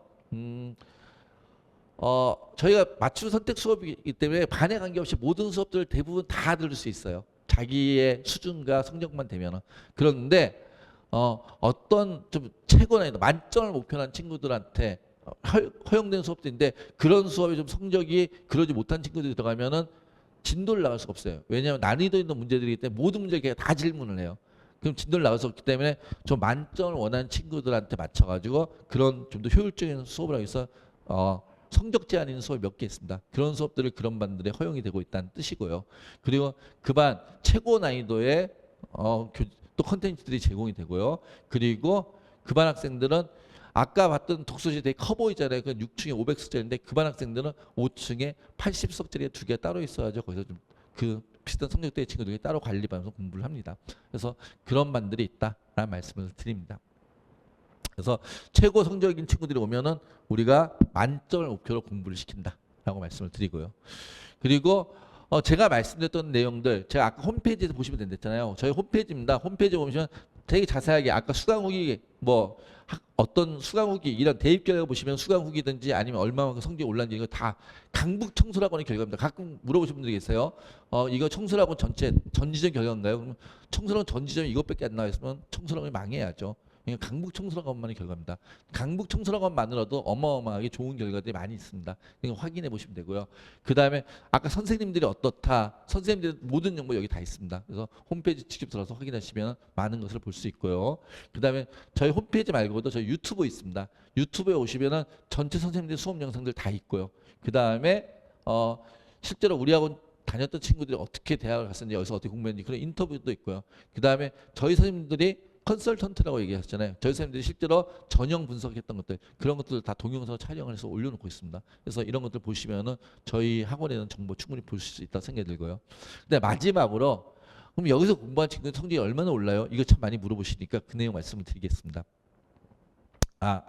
A: 저희가 맞춤 선택 수업이기 때문에 반에 관계없이 모든 수업들을 대부분 다 들을 수 있어요. 자기의 수준과 성적만 되면은. 그런데 어떤 좀 최고 난이도 만점을 목표로 한 친구들한테 허용된 수업들인데 그런 수업에 좀 성적이 그러지 못한 친구들이 들어가면은 진도를 나갈 수가 없어요. 왜냐하면 난이도 있는 문제들이기 때문에 모든 문제를 다 질문을 해요. 그럼 진도를 나갈 수 없기 때문에 좀 만점을 원하는 친구들한테 맞춰가지고 그런 좀 더 효율적인 수업을 하기 위해서 성적 제한 있는 수업이 몇 개 있습니다. 그런 수업들을 그런 반들에 허용이 되고 있다는 뜻이고요. 그리고 그 반 최고 난이도의 또 컨텐츠들이 제공이 되고요. 그리고 그 반 학생들은 아까 봤던 독서실 되게 커 보이잖아요. 그 6층에 500석짜리인데 그 반 학생들은 5층에 80석짜리가 2개 따로 있어야죠. 거기서 좀 그 비슷한 성적대의 친구들이 따로 관리받아서 공부를 합니다. 그래서 그런 반들이 있다라는 말씀을 드립니다. 그래서 최고 성적인 친구들이 오면은 우리가 만점을 목표로 공부를 시킨다라고 말씀을 드리고요. 그리고 제가 말씀드렸던 내용들 제가 아까 홈페이지에서 보시면 된댔잖아요. 저희 홈페이지입니다. 홈페이지에 보시면 되게 자세하게 아까 수강 후기 뭐 어떤 수강 후기 이런 대입 결과 보시면 수강 후기든지 아니면 얼마만큼 성적이 올랐는지 이거 다 강북 청소학원의 결과입니다. 가끔 물어보시는 분들이 계세요. 이거 청소학원 전체 전지전 결과인가요? 그러면 청소학원 전지전이 이것밖에 안 나와있으면 청소학원이 망해야죠. 그러니까 강북 청소학원만의 결과입니다. 강북 청소학원만으로도 어마어마하게 좋은 결과들이 많이 있습니다. 이거 확인해 보시면 되고요. 그 다음에 아까 선생님들이 어떻다. 선생님들 모든 정보 여기 다 있습니다. 그래서 홈페이지 직접 들어서 확인하시면 많은 것을 볼 수 있고요. 그 다음에 저희 홈페이지 말고도 저희 유튜브 있습니다. 유튜브에 오시면은 전체 선생님들 수업 영상들 다 있고요. 그 다음에 실제로 우리 학원 다녔던 친구들이 어떻게 대학을 갔었는지 여기서 어떻게 공부했는지 그런 인터뷰도 있고요. 그 다음에 저희 선생님들이 컨설턴트라고 얘기하셨잖아요. 저희 선생님들이 실제로 전형 분석했던 것들 그런 것들을 다 동영상 촬영을 해서 올려놓고 있습니다. 그래서 이런 것들 보시면은 저희 학원에는 정보 충분히 보실 수 있다 생각이 들고요. 근데 마지막으로 그럼 여기서 공부한 친구들 성적이 얼마나 올라요? 이거 참 많이 물어보시니까 그 내용 말씀을 드리겠습니다.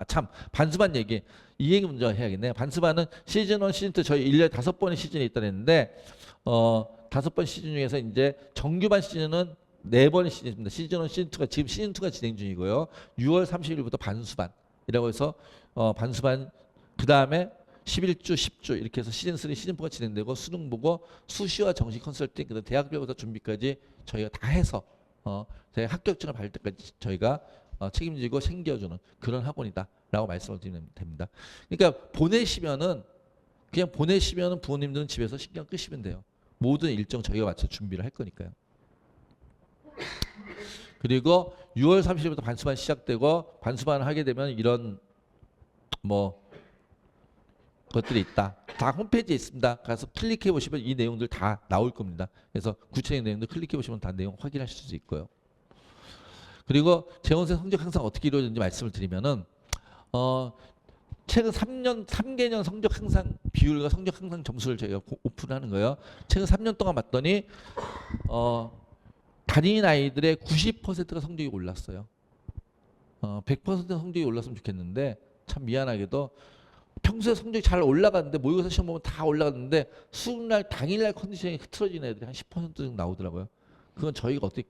A: 참 반수반 얘기 이 얘기 먼저 해야겠네요. 반수반은 시즌 1, 시즌 2 저희 1년에 5번의 시즌이 있다 했는데 5번 시즌 중에서 이제 정규반 시즌은 4번의 시즌입니다. 시즌 1, 시즌 2가 지금 시즌 2가 진행 중이고요. 6월 30일부터 반수반이라고 해서 반수반 그 다음에 11주, 10주 이렇게 해서 시즌 3, 시즌 4가 진행되고 수능 보고 수시와 정시 컨설팅 그다음 대학교부터 준비까지 저희가 다 해서 저희 합격증을 받을 때까지 저희가 책임지고 챙겨주는 그런 학원이다라고 말씀을 드리면 됩니다. 그러니까 그냥 보내시면은 부모님들은 집에서 신경 끄시면 돼요. 모든 일정 저희가 맞춰 준비를 할 거니까요. 그리고 6월 30일부터 반수반 시작되고 반수반을 하게 되면 이런 뭐 것들이 있다. 다 홈페이지에 있습니다. 가서 클릭해 보시면 이 내용들 다 나올 겁니다. 그래서 구체적인 내용들 클릭해 보시면 다 내용 확인하실 수 있고요. 그리고 재원생 성적 항상 어떻게 이루어지는지 말씀을 드리면은 최근 3년 3개년 성적 향상 비율과 성적 향상 점수를 저희가 오픈하는 거예요. 최근 3년 동안 봤더니 다닌 아이들의 90%가 성적이 올랐어요. 100% 성적이 올랐으면 좋겠는데 참 미안하게도 평소에 성적이 잘 올라갔는데 모의고사 시험 보면 다 올라갔는데 수능날 당일날 컨디션이 흐트러지는 애들이 한 10% 정도 나오더라고요. 그건 저희가 어떻게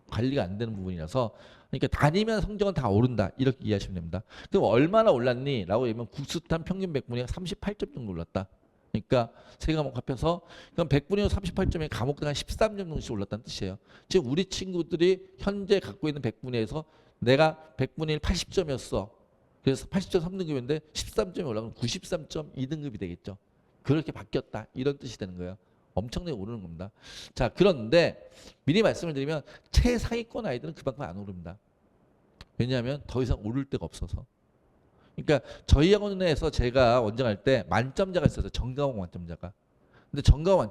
A: 관리가 안 되는 부분이라서 그러니까 다니면 성적은 다 오른다 이렇게 이해하시면 됩니다. 그럼 얼마나 올랐니? 라고 하면 국수탄 평균 100분위가 38점 정도 올랐다. 그러니까 세 과목 합해서 그럼 100분위로 38점에 과목당 한 13점 정도씩 올랐다는 뜻이에요. 지금 우리 친구들이 현재 갖고 있는 100분위에서 내가 100분위 80점이었어. 그래서 80점 3등급인데 13점이 올라가면 93.2등급이 되겠죠. 그렇게 바뀌었다. 이런 뜻이 되는 거예요. 엄청나게 오르는 겁니다. 자, 그런데 미리 말씀을 드리면 최상위권 아이들은 그만큼 안 오릅니다. 왜냐하면 더 이상 오를 데가 없어서. 그러니까 저희 학원에서 제가 원정할 때 만점자가 있었어요. 정강호 만점자가. 근데 정강호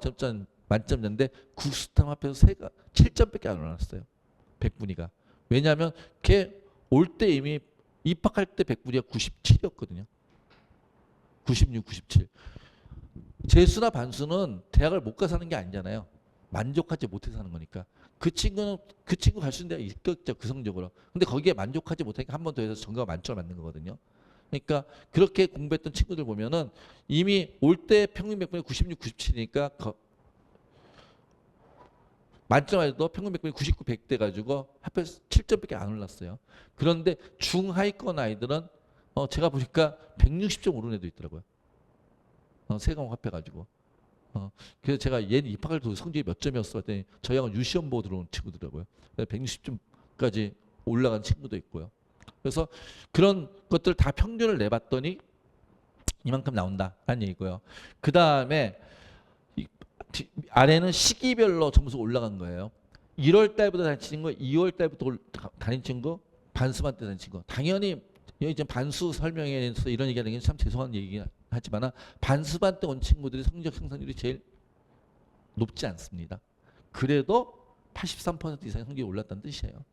A: 만점자인데 국수탐 합해서 7점밖에 안 올랐어요. 100분위가. 왜냐하면 걔 올 때 이미 입학할 때 100분위가 97이었거든요. 96, 97. 재수나 반수는 대학을 못 가서 하는 게 아니잖아요. 만족하지 못해서 하는 거니까. 그 친구 갈 수 있는 데가 있겠죠. 그 성적으로. 근데 거기에 만족하지 못하니까 한 번 더 해서 정강 만점을 맞는 거거든요. 그러니까 그렇게 공부했던 친구들 보면은 이미 올 때 평균 100분위 96, 97이니까 만점에도 평균 100분위 99, 100 돼가지고 합해서 7점밖에 안 올랐어요. 그런데 중하위권 아이들은 제가 보니까 160점 오른 애도 있더라고요. 세 과목 합해가지고. 그래서 제가 얘는 입학할 때 성적이 몇 점이었어 했더니 저희 학원 유시험 보고 들어온 친구더라고요. 160점까지 올라간 친구도 있고요. 그래서 그런 것들 다 평균을 내봤더니 이만큼 나온다라는 얘기고요. 그 다음에 아래는 시기별로 점수 올라간 거예요. 1월 달부터 다닌 친구, 2월 달부터 다닌 친구, 반수반 때 다닌 친구. 당연히 여기 지금 반수 설명에서 이런 얘기하는 게 참 죄송한 얘기긴 하지만 반수반 때 온 친구들이 성적 향상률이 제일 높지 않습니다. 그래도 83% 이상의 성적이 올랐다는 뜻이에요.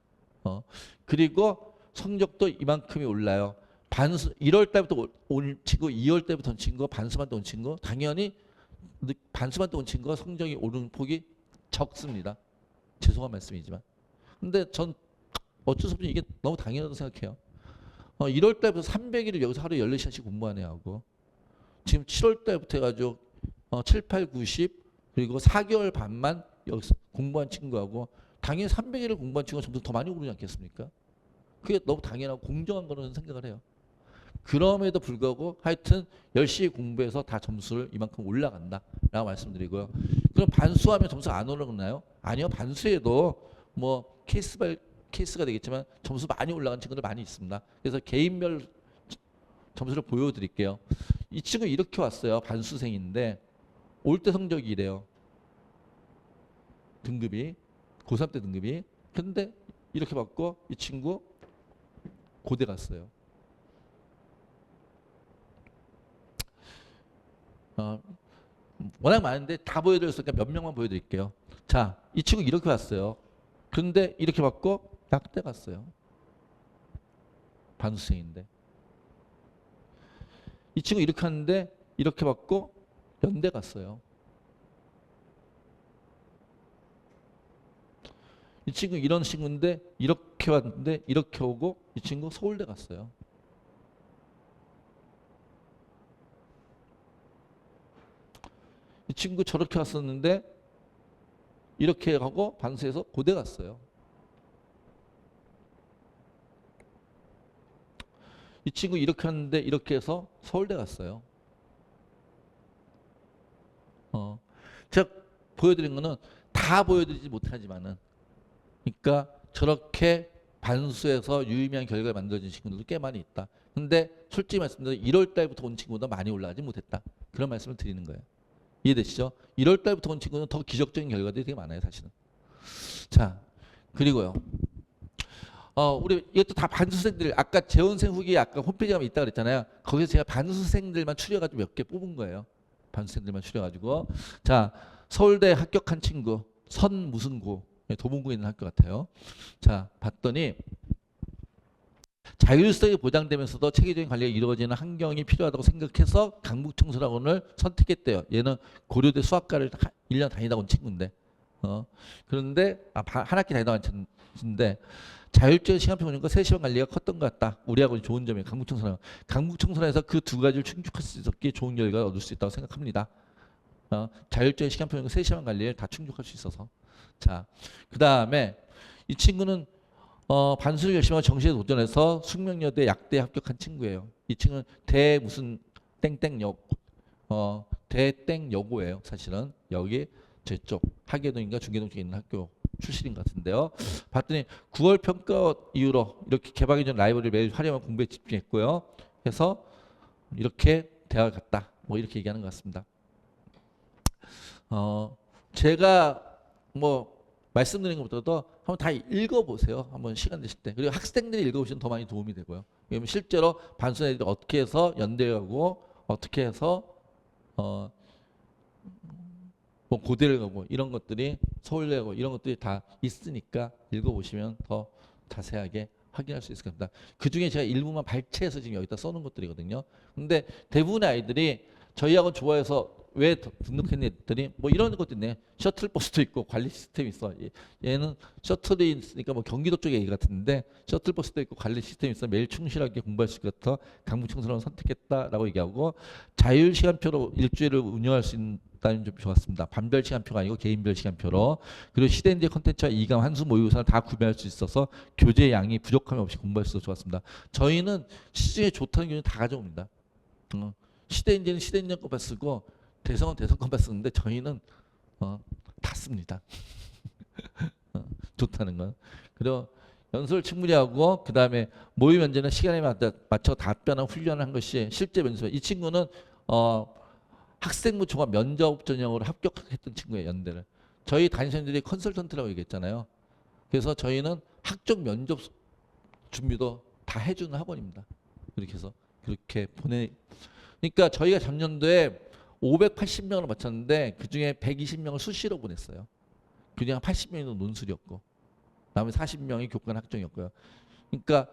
A: 그리고 성적도 이만큼이 올라요. 반수 1월 달부터 온 친구, 2월 달부터 온 친구, 반수반 때 온 친구 당연히 반수반 때 온 친구가 성적이 오르는 폭이 적습니다. 죄송한 말씀이지만. 근데 전 어쩔 수 없이 이게 너무 당연하다고 생각해요. 1월 달부터 300일을 여기서 하루에 14시간씩 공부하네 하고 지금 7월 달부터 해가지고 7, 8, 90 그리고 4개월 반만 여기서 공부한 친구하고 당연히 300일을 공부한 친구가 점수 더 많이 오르지 않겠습니까? 그게 너무 당연하고 공정한 거라는 생각을 해요. 그럼에도 불구하고 하여튼 열심히 공부해서 다 점수를 이만큼 올라간다라고 말씀드리고요. 그럼 반수하면 점수가 안 올라가나요? 아니요. 반수에도 뭐 케이스가 되겠지만 점수 많이 올라간 친구들 많이 있습니다. 그래서 개인별 점수를 보여드릴게요. 이 친구 이렇게 왔어요. 반수생인데 올 때 성적이 이래요. 등급이 고3 때 등급이. 근데 이렇게 받고 이 친구 고대 갔어요. 워낙 많은데 다 보여드렸으니까 몇 명만 보여드릴게요. 자, 이 친구 이렇게 왔어요. 근데 이렇게 받고 약대 갔어요. 반수생인데. 이 친구 이렇게 왔는데 이렇게 받고 연대 갔어요. 이 친구 이런 친구인데 이렇게 왔는데 이렇게 오고 이 친구 서울대 갔어요. 이 친구 저렇게 왔었는데 이렇게 하고 반수해서 고대 갔어요. 이 친구 이렇게 왔는데 이렇게 해서 서울대 갔어요. 제가 보여드린 거는 다 보여드리지 못하지만은 그러니까 저렇게 반수해서 유의미한 결과가 만들어진 친구들도 꽤 많이 있다. 근데 솔직히 말씀드리면 1월 달부터 온 친구보다 많이 올라가지 못했다. 그런 말씀을 드리는 거예요. 이해되시죠? 1월 달부터 온 친구는 더 기적적인 결과들이 되게 많아요, 사실은. 자, 그리고요. 우리 이것도 다 반수생들, 아까 재원생 후기 아까 홈페이지에 가면 있다 그랬잖아요. 거기서 제가 반수생들만 추려가지고 몇 개 뽑은 거예요. 반수생들만 추려가지고. 자, 서울대 합격한 친구, 선 무슨 고, 도봉구에 있는 학교 같아요. 자, 봤더니 자율성이 보장되면서도 체계적인 관리가 이루어지는 환경이 필요하다고 생각해서 강북청소학원을 선택했대요. 얘는 고려대 수학과를 1년 다니다 온 친구인데, 그런데 한 학기 다니다 온 친구인데 자율적인 시간표 운영과 3시간 관리가 컸던 것 같다. 우리 학원이 좋은 점이 강북청소학원. 강북청소학원에서 그 두 가지를 충족할 수 있었기에 좋은 결과를 얻을 수 있다고 생각합니다. 자율적인 시간표 운영과 3시간 관리를 다 충족할 수 있어서. 자, 그 다음에 이 친구는 반수를 열심히 하고 정시에 도전해서 숙명여대 약대에 합격한 친구예요. 이 친구는 대 무슨 땡땡여 대땡여고예요. 사실은 여기 저쪽 하계동인가 중계동 쪽에 있는 학교 출신인 것 같은데요. 봤더니 9월 평가 이후로 이렇게 개방이 전 라이브러리를 매일 활용하고 공부에 집중했고요. 해서 이렇게 대학을 갔다. 뭐 이렇게 얘기하는 것 같습니다. 제가 뭐 말씀드린 것보다도 한번 다 읽어보세요. 한번 시간 되실 때. 그리고 학생들이 읽어보시면 더 많이 도움이 되고요. 왜냐면 실제로 반수 애들이 어떻게 해서 연대에 가고 어떻게 해서 뭐 고대를 가고 이런 것들이 서울대 가고 이런 것들이 다 있으니까 읽어보시면 더 자세하게 확인할 수 있을 겁니다. 그 중에 제가 일부만 발췌해서 지금 여기다 써놓은 것들이거든요. 근데 대부분의 아이들이 저희 학원 좋아해서 왜 등록했니 했더니 뭐 이런 것도 있네. 셔틀버스도 있고 관리 시스템이 있어. 얘는 셔틀이 있으니까 뭐 경기도 쪽에 얘기 같은데 셔틀버스도 있고 관리 시스템이 있어. 매일 충실하게 공부할 수 있겠다. 강북청소학원을 선택했다라고 얘기하고 자율 시간표로 일주일을 운영할 수 있다는 점 좋았습니다. 반별 시간표가 아니고 개인별 시간표로. 그리고 시대인재 콘텐츠와 이감 한수 모의고사를 다 구매할 수 있어서 교재 양이 부족함이 없이 공부할 수 있어서 좋았습니다. 저희는 시중에 좋다는 교재는 다 가져옵니다. 시대인재는 시대인재 것만 쓰고 대성은 대성 것만 쓰는데 저희는 다 씁니다. 좋다는 건. 그리고 연설을 충분히 하고 그 다음에 모의 면제는 시간에 맞춰 답변하고 훈련을 한 것이 실제 면접. 이 친구는 학생부 종합 면접 전형으로 합격했던 친구예요. 연대를. 저희 담임선생님들이 컨설턴트라고 얘기했잖아요. 그래서 저희는 학종 면접 준비도 다 해주는 학원입니다. 그렇게 해서 그렇게 그러니까 저희가 작년도에 580명을 마쳤는데 그중에 120명을 수시로 보냈어요. 그중에 80명이 논술이었고 나머지 40명이 교권학종이었고요. 그러니까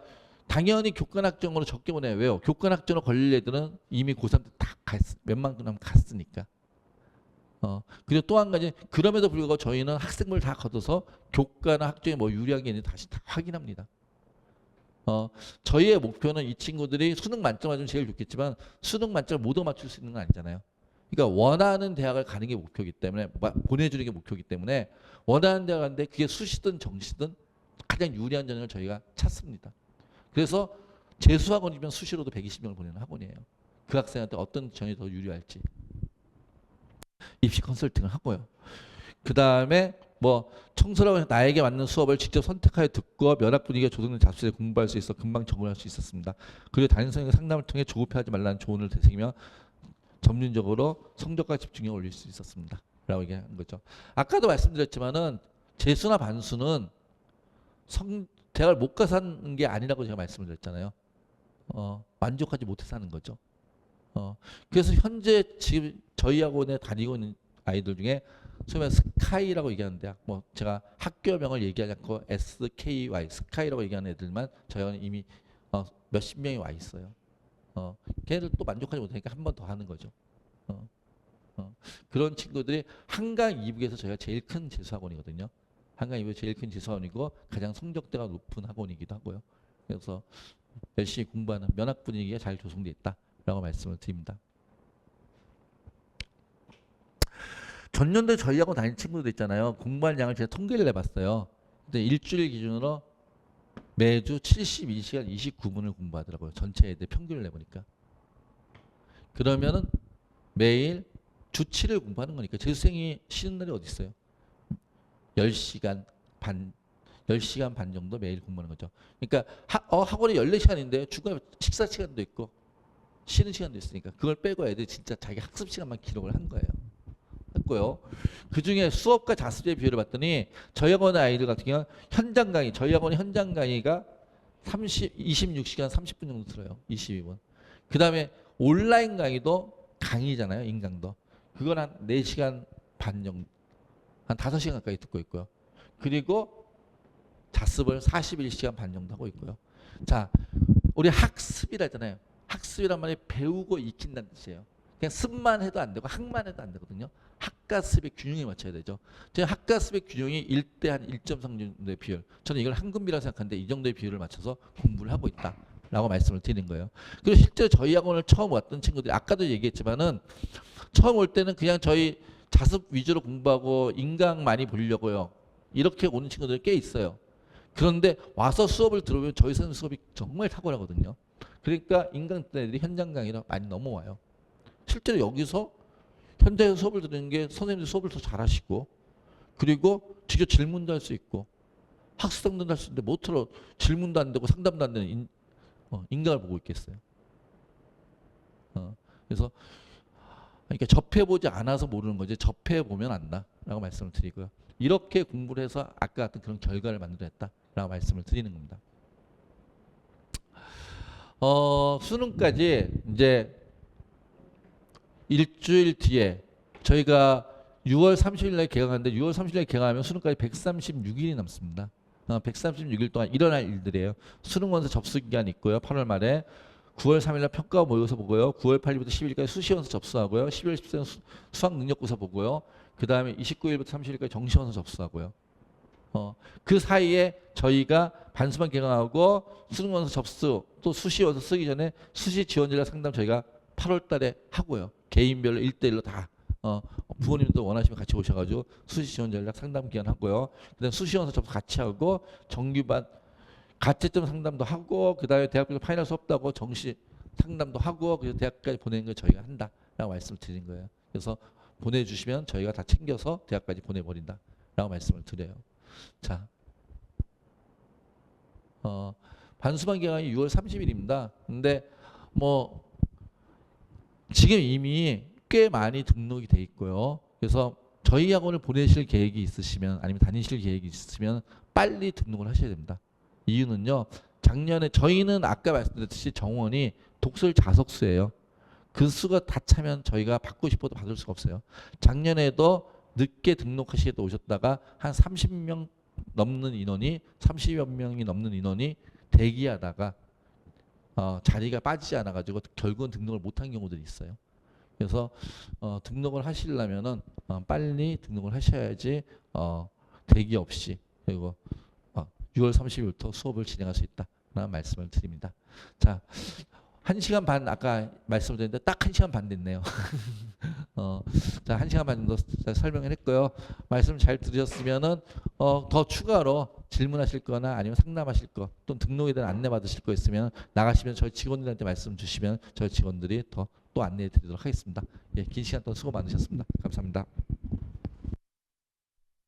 A: 당연히 교권학종으로 적게 보내요. 왜요? 교권학종으로 걸릴 애들은 이미 고3 때 다 웬만큼 갔으니까. 그리고 또 한 가지 그럼에도 불구하고 저희는 학생부를 다 걷어서 교과나 학종에 뭐 유리한 게 있는지 다시 다 확인합니다. 저희의 목표는 이 친구들이 수능 만점 맞으면 제일 좋겠지만 수능 만점을 모두 맞출 수 있는 건 아니잖아요. 그러니까 원하는 대학을 가는 게 목표이기 때문에 보내주는 게 목표이기 때문에 원하는 대학 가는데 그게 수시든 정시든 가장 유리한 전형을 저희가 찾습니다. 그래서 재수학원이면 수시로도 120명을 보내는 학원이에요. 그 학생한테 어떤 전형이 더 유리할지 입시 컨설팅을 하고요. 그 다음에 뭐 청소라고 나에게 맞는 수업을 직접 선택하여 듣고 면학 분위기가 조성된 잡지에 공부할 수 있어 금방 적응할 수 있었습니다. 그리고 담임 선생님의 상담을 통해 조급해하지 말라는 조언을 되새기며 점진적으로 성적과 집중력을 올릴 수 있었습니다. 라고 얘기한 거죠. 아까도 말씀드렸지만은 재수나 반수는 대학을 못 가서 하는 게 아니라고 제가 말씀을 드렸잖아요. 만족하지 못해서 하는 거죠. 그래서 현재 지금 저희 학원에 다니고 있는 아이들 중에 소위 말해 스카이라고 얘기하는 대학, 뭐 제가 학교명을 얘기하지 않고 SKY, 스카이라고 얘기하는 애들만 저희 학원에 이미 몇십 명이 와 있어요. 걔네들 또 만족하지 못하니까 한 번 더 하는 거죠. 그런 친구들이 한강 이북에서 저희가 제일 큰 재수학원이거든요. 한강 이북에서 제일 큰 재수학원이고 가장 성적대가 높은 학원이기도 하고요. 그래서 열심히 공부하는 면학 분위기가 잘 조성되어 있다라고 말씀을 드립니다. 전년도에 저희 학원 다닌 친구들 있잖아요. 공부한 양을 제가 통계를 내봤어요. 근데 일주일 기준으로 매주 72시간 29분을 공부하더라고요. 전체 애들 평균을 내보니까. 그러면은 매일 주 7일 공부하는 거니까 재수생이 쉬는 날이 어디 있어요? 10시간 반 정도 매일 공부하는 거죠. 그러니까 학원이 14시간인데 중간에 식사 시간도 있고 쉬는 시간도 있으니까 그걸 빼고 애들이 진짜 자기 학습 시간만 기록을 한 거예요. 했고요. 그 중에 수업과 자습제 비율을 봤더니 저희 학원의 아이들 같은 경우는 현장 강의, 저희 학원의 현장 강의가 26시간 30분 정도 들어요. 22분. 그 다음에 온라인 강의도 강의잖아요. 인강도. 그건 한 4시간 반 정도, 한 5시간 가까이 듣고 있고요. 그리고 자습을 41시간 반 정도 하고 있고요. 자, 우리 학습이라 했잖아요. 학습이란 말이 배우고 익힌다는 뜻이에요. 그냥 습만 해도 안 되고 학만 해도 안 되거든요. 학과 습의 균형에 맞춰야 되죠. 제 학과 습의 균형이 1대 한 1.3 정도의 비율. 저는 이걸 한금비라고 생각하는데 이 정도의 비율을 맞춰서 공부를 하고 있다라고 말씀을 드리는 거예요. 그리고 실제 저희 학원을 처음 왔던 친구들이 아까도 얘기했지만은 처음 올 때는 그냥 저희 자습 위주로 공부하고 인강 많이 보려고요. 이렇게 오는 친구들이 꽤 있어요. 그런데 와서 수업을 들어보면 저희 선생님 수업이 정말 탁월하거든요. 그러니까 인강 듣는 애들이 현장 강의로 많이 넘어와요. 실제로 여기서 현장에서 수업을 듣는 게 선생님들 수업을 더 잘하시고 그리고 직접 질문도 할 수 있고 학습 상담도 할 수 있는데 뭐처럼 질문도 안 되고 상담도 안 되는 인강을 보고 있겠어요. 그래서 그러니까 접해보지 않아서 모르는 거지 접해보면 안다라고 말씀을 드리고요. 이렇게 공부를 해서 아까 같은 그런 결과를 만들어냈다라고 말씀을 드리는 겁니다. 수능까지 이제 일주일 뒤에 저희가 6월 30일 날 개강하는데 6월 30일 날 개강하면 수능까지 136일이 남습니다. 136일 동안 일어날 일들이에요. 수능 원서 접수 기간이 있고요. 8월 말에 9월 3일 날 평가 모의고사 보고요. 9월 8일부터 10일까지 수시원서 접수하고요. 11월 14일 수학 능력고사 보고요. 그 다음에 29일부터 30일까지 정시원서 접수하고요. 그 사이에 저희가 반수반 개강하고 수능 원서 접수 또 수시 원서 쓰기 전에 수시 지원 전략 상담 저희가 8월 달에 하고요. 개인별로 1대1로 다 부모님도 원하시면 같이 오셔가지고 수시 지원 전략 상담 기간 하고요. 그다음 수시 원서 접수 같이 하고 정규반 가채점 상담도 하고 그다음에 대학교 파이널 수업도 하고 정시 상담도 하고 그래서 대학까지 보내는 걸 저희가 한다라고 말씀을 드린 거예요. 그래서 보내주시면 저희가 다 챙겨서 대학까지 보내버린다라고 말씀을 드려요. 자, 반수반 개강이 6월 30일입니다. 근데 뭐 지금 이미 꽤 많이 등록이 돼 있고요. 그래서 저희 학원을 보내실 계획이 있으시면 아니면 다니실 계획이 있으시면 빨리 등록을 하셔야 됩니다. 이유는요. 작년에 저희는 아까 말씀드렸듯이 정원이 독설 자석수예요. 그 수가 다 차면 저희가 받고 싶어도 받을 수가 없어요. 작년에도 늦게 등록하시겠다 오셨다가 한 30명 넘는 인원이 30여 명이 넘는 인원이 대기하다가 자리가 빠지지 않아 가지고 결국은 등록을 못한 경우들이 있어요. 그래서 등록을 하시려면은 빨리 등록을 하셔야지 대기 없이 그리고 6월 30일부터 수업을 진행할 수 있다라는 말씀을 드립니다. 자, 1시간 반 아까 말씀을 드렸는데 딱 1시간 반 됐네요. 자, 1시간 반 정도 설명을 했고요. 말씀 잘 들으셨으면은 더 추가로 질문하실 거나 아니면 상담하실 거 또는 등록에 대한 안내 받으실 거 있으면 나가시면 저희 직원들한테 말씀 주시면 저희 직원들이 더 또 안내해 드리도록 하겠습니다. 예, 긴 시간 동안 수고 많으셨습니다. 감사합니다.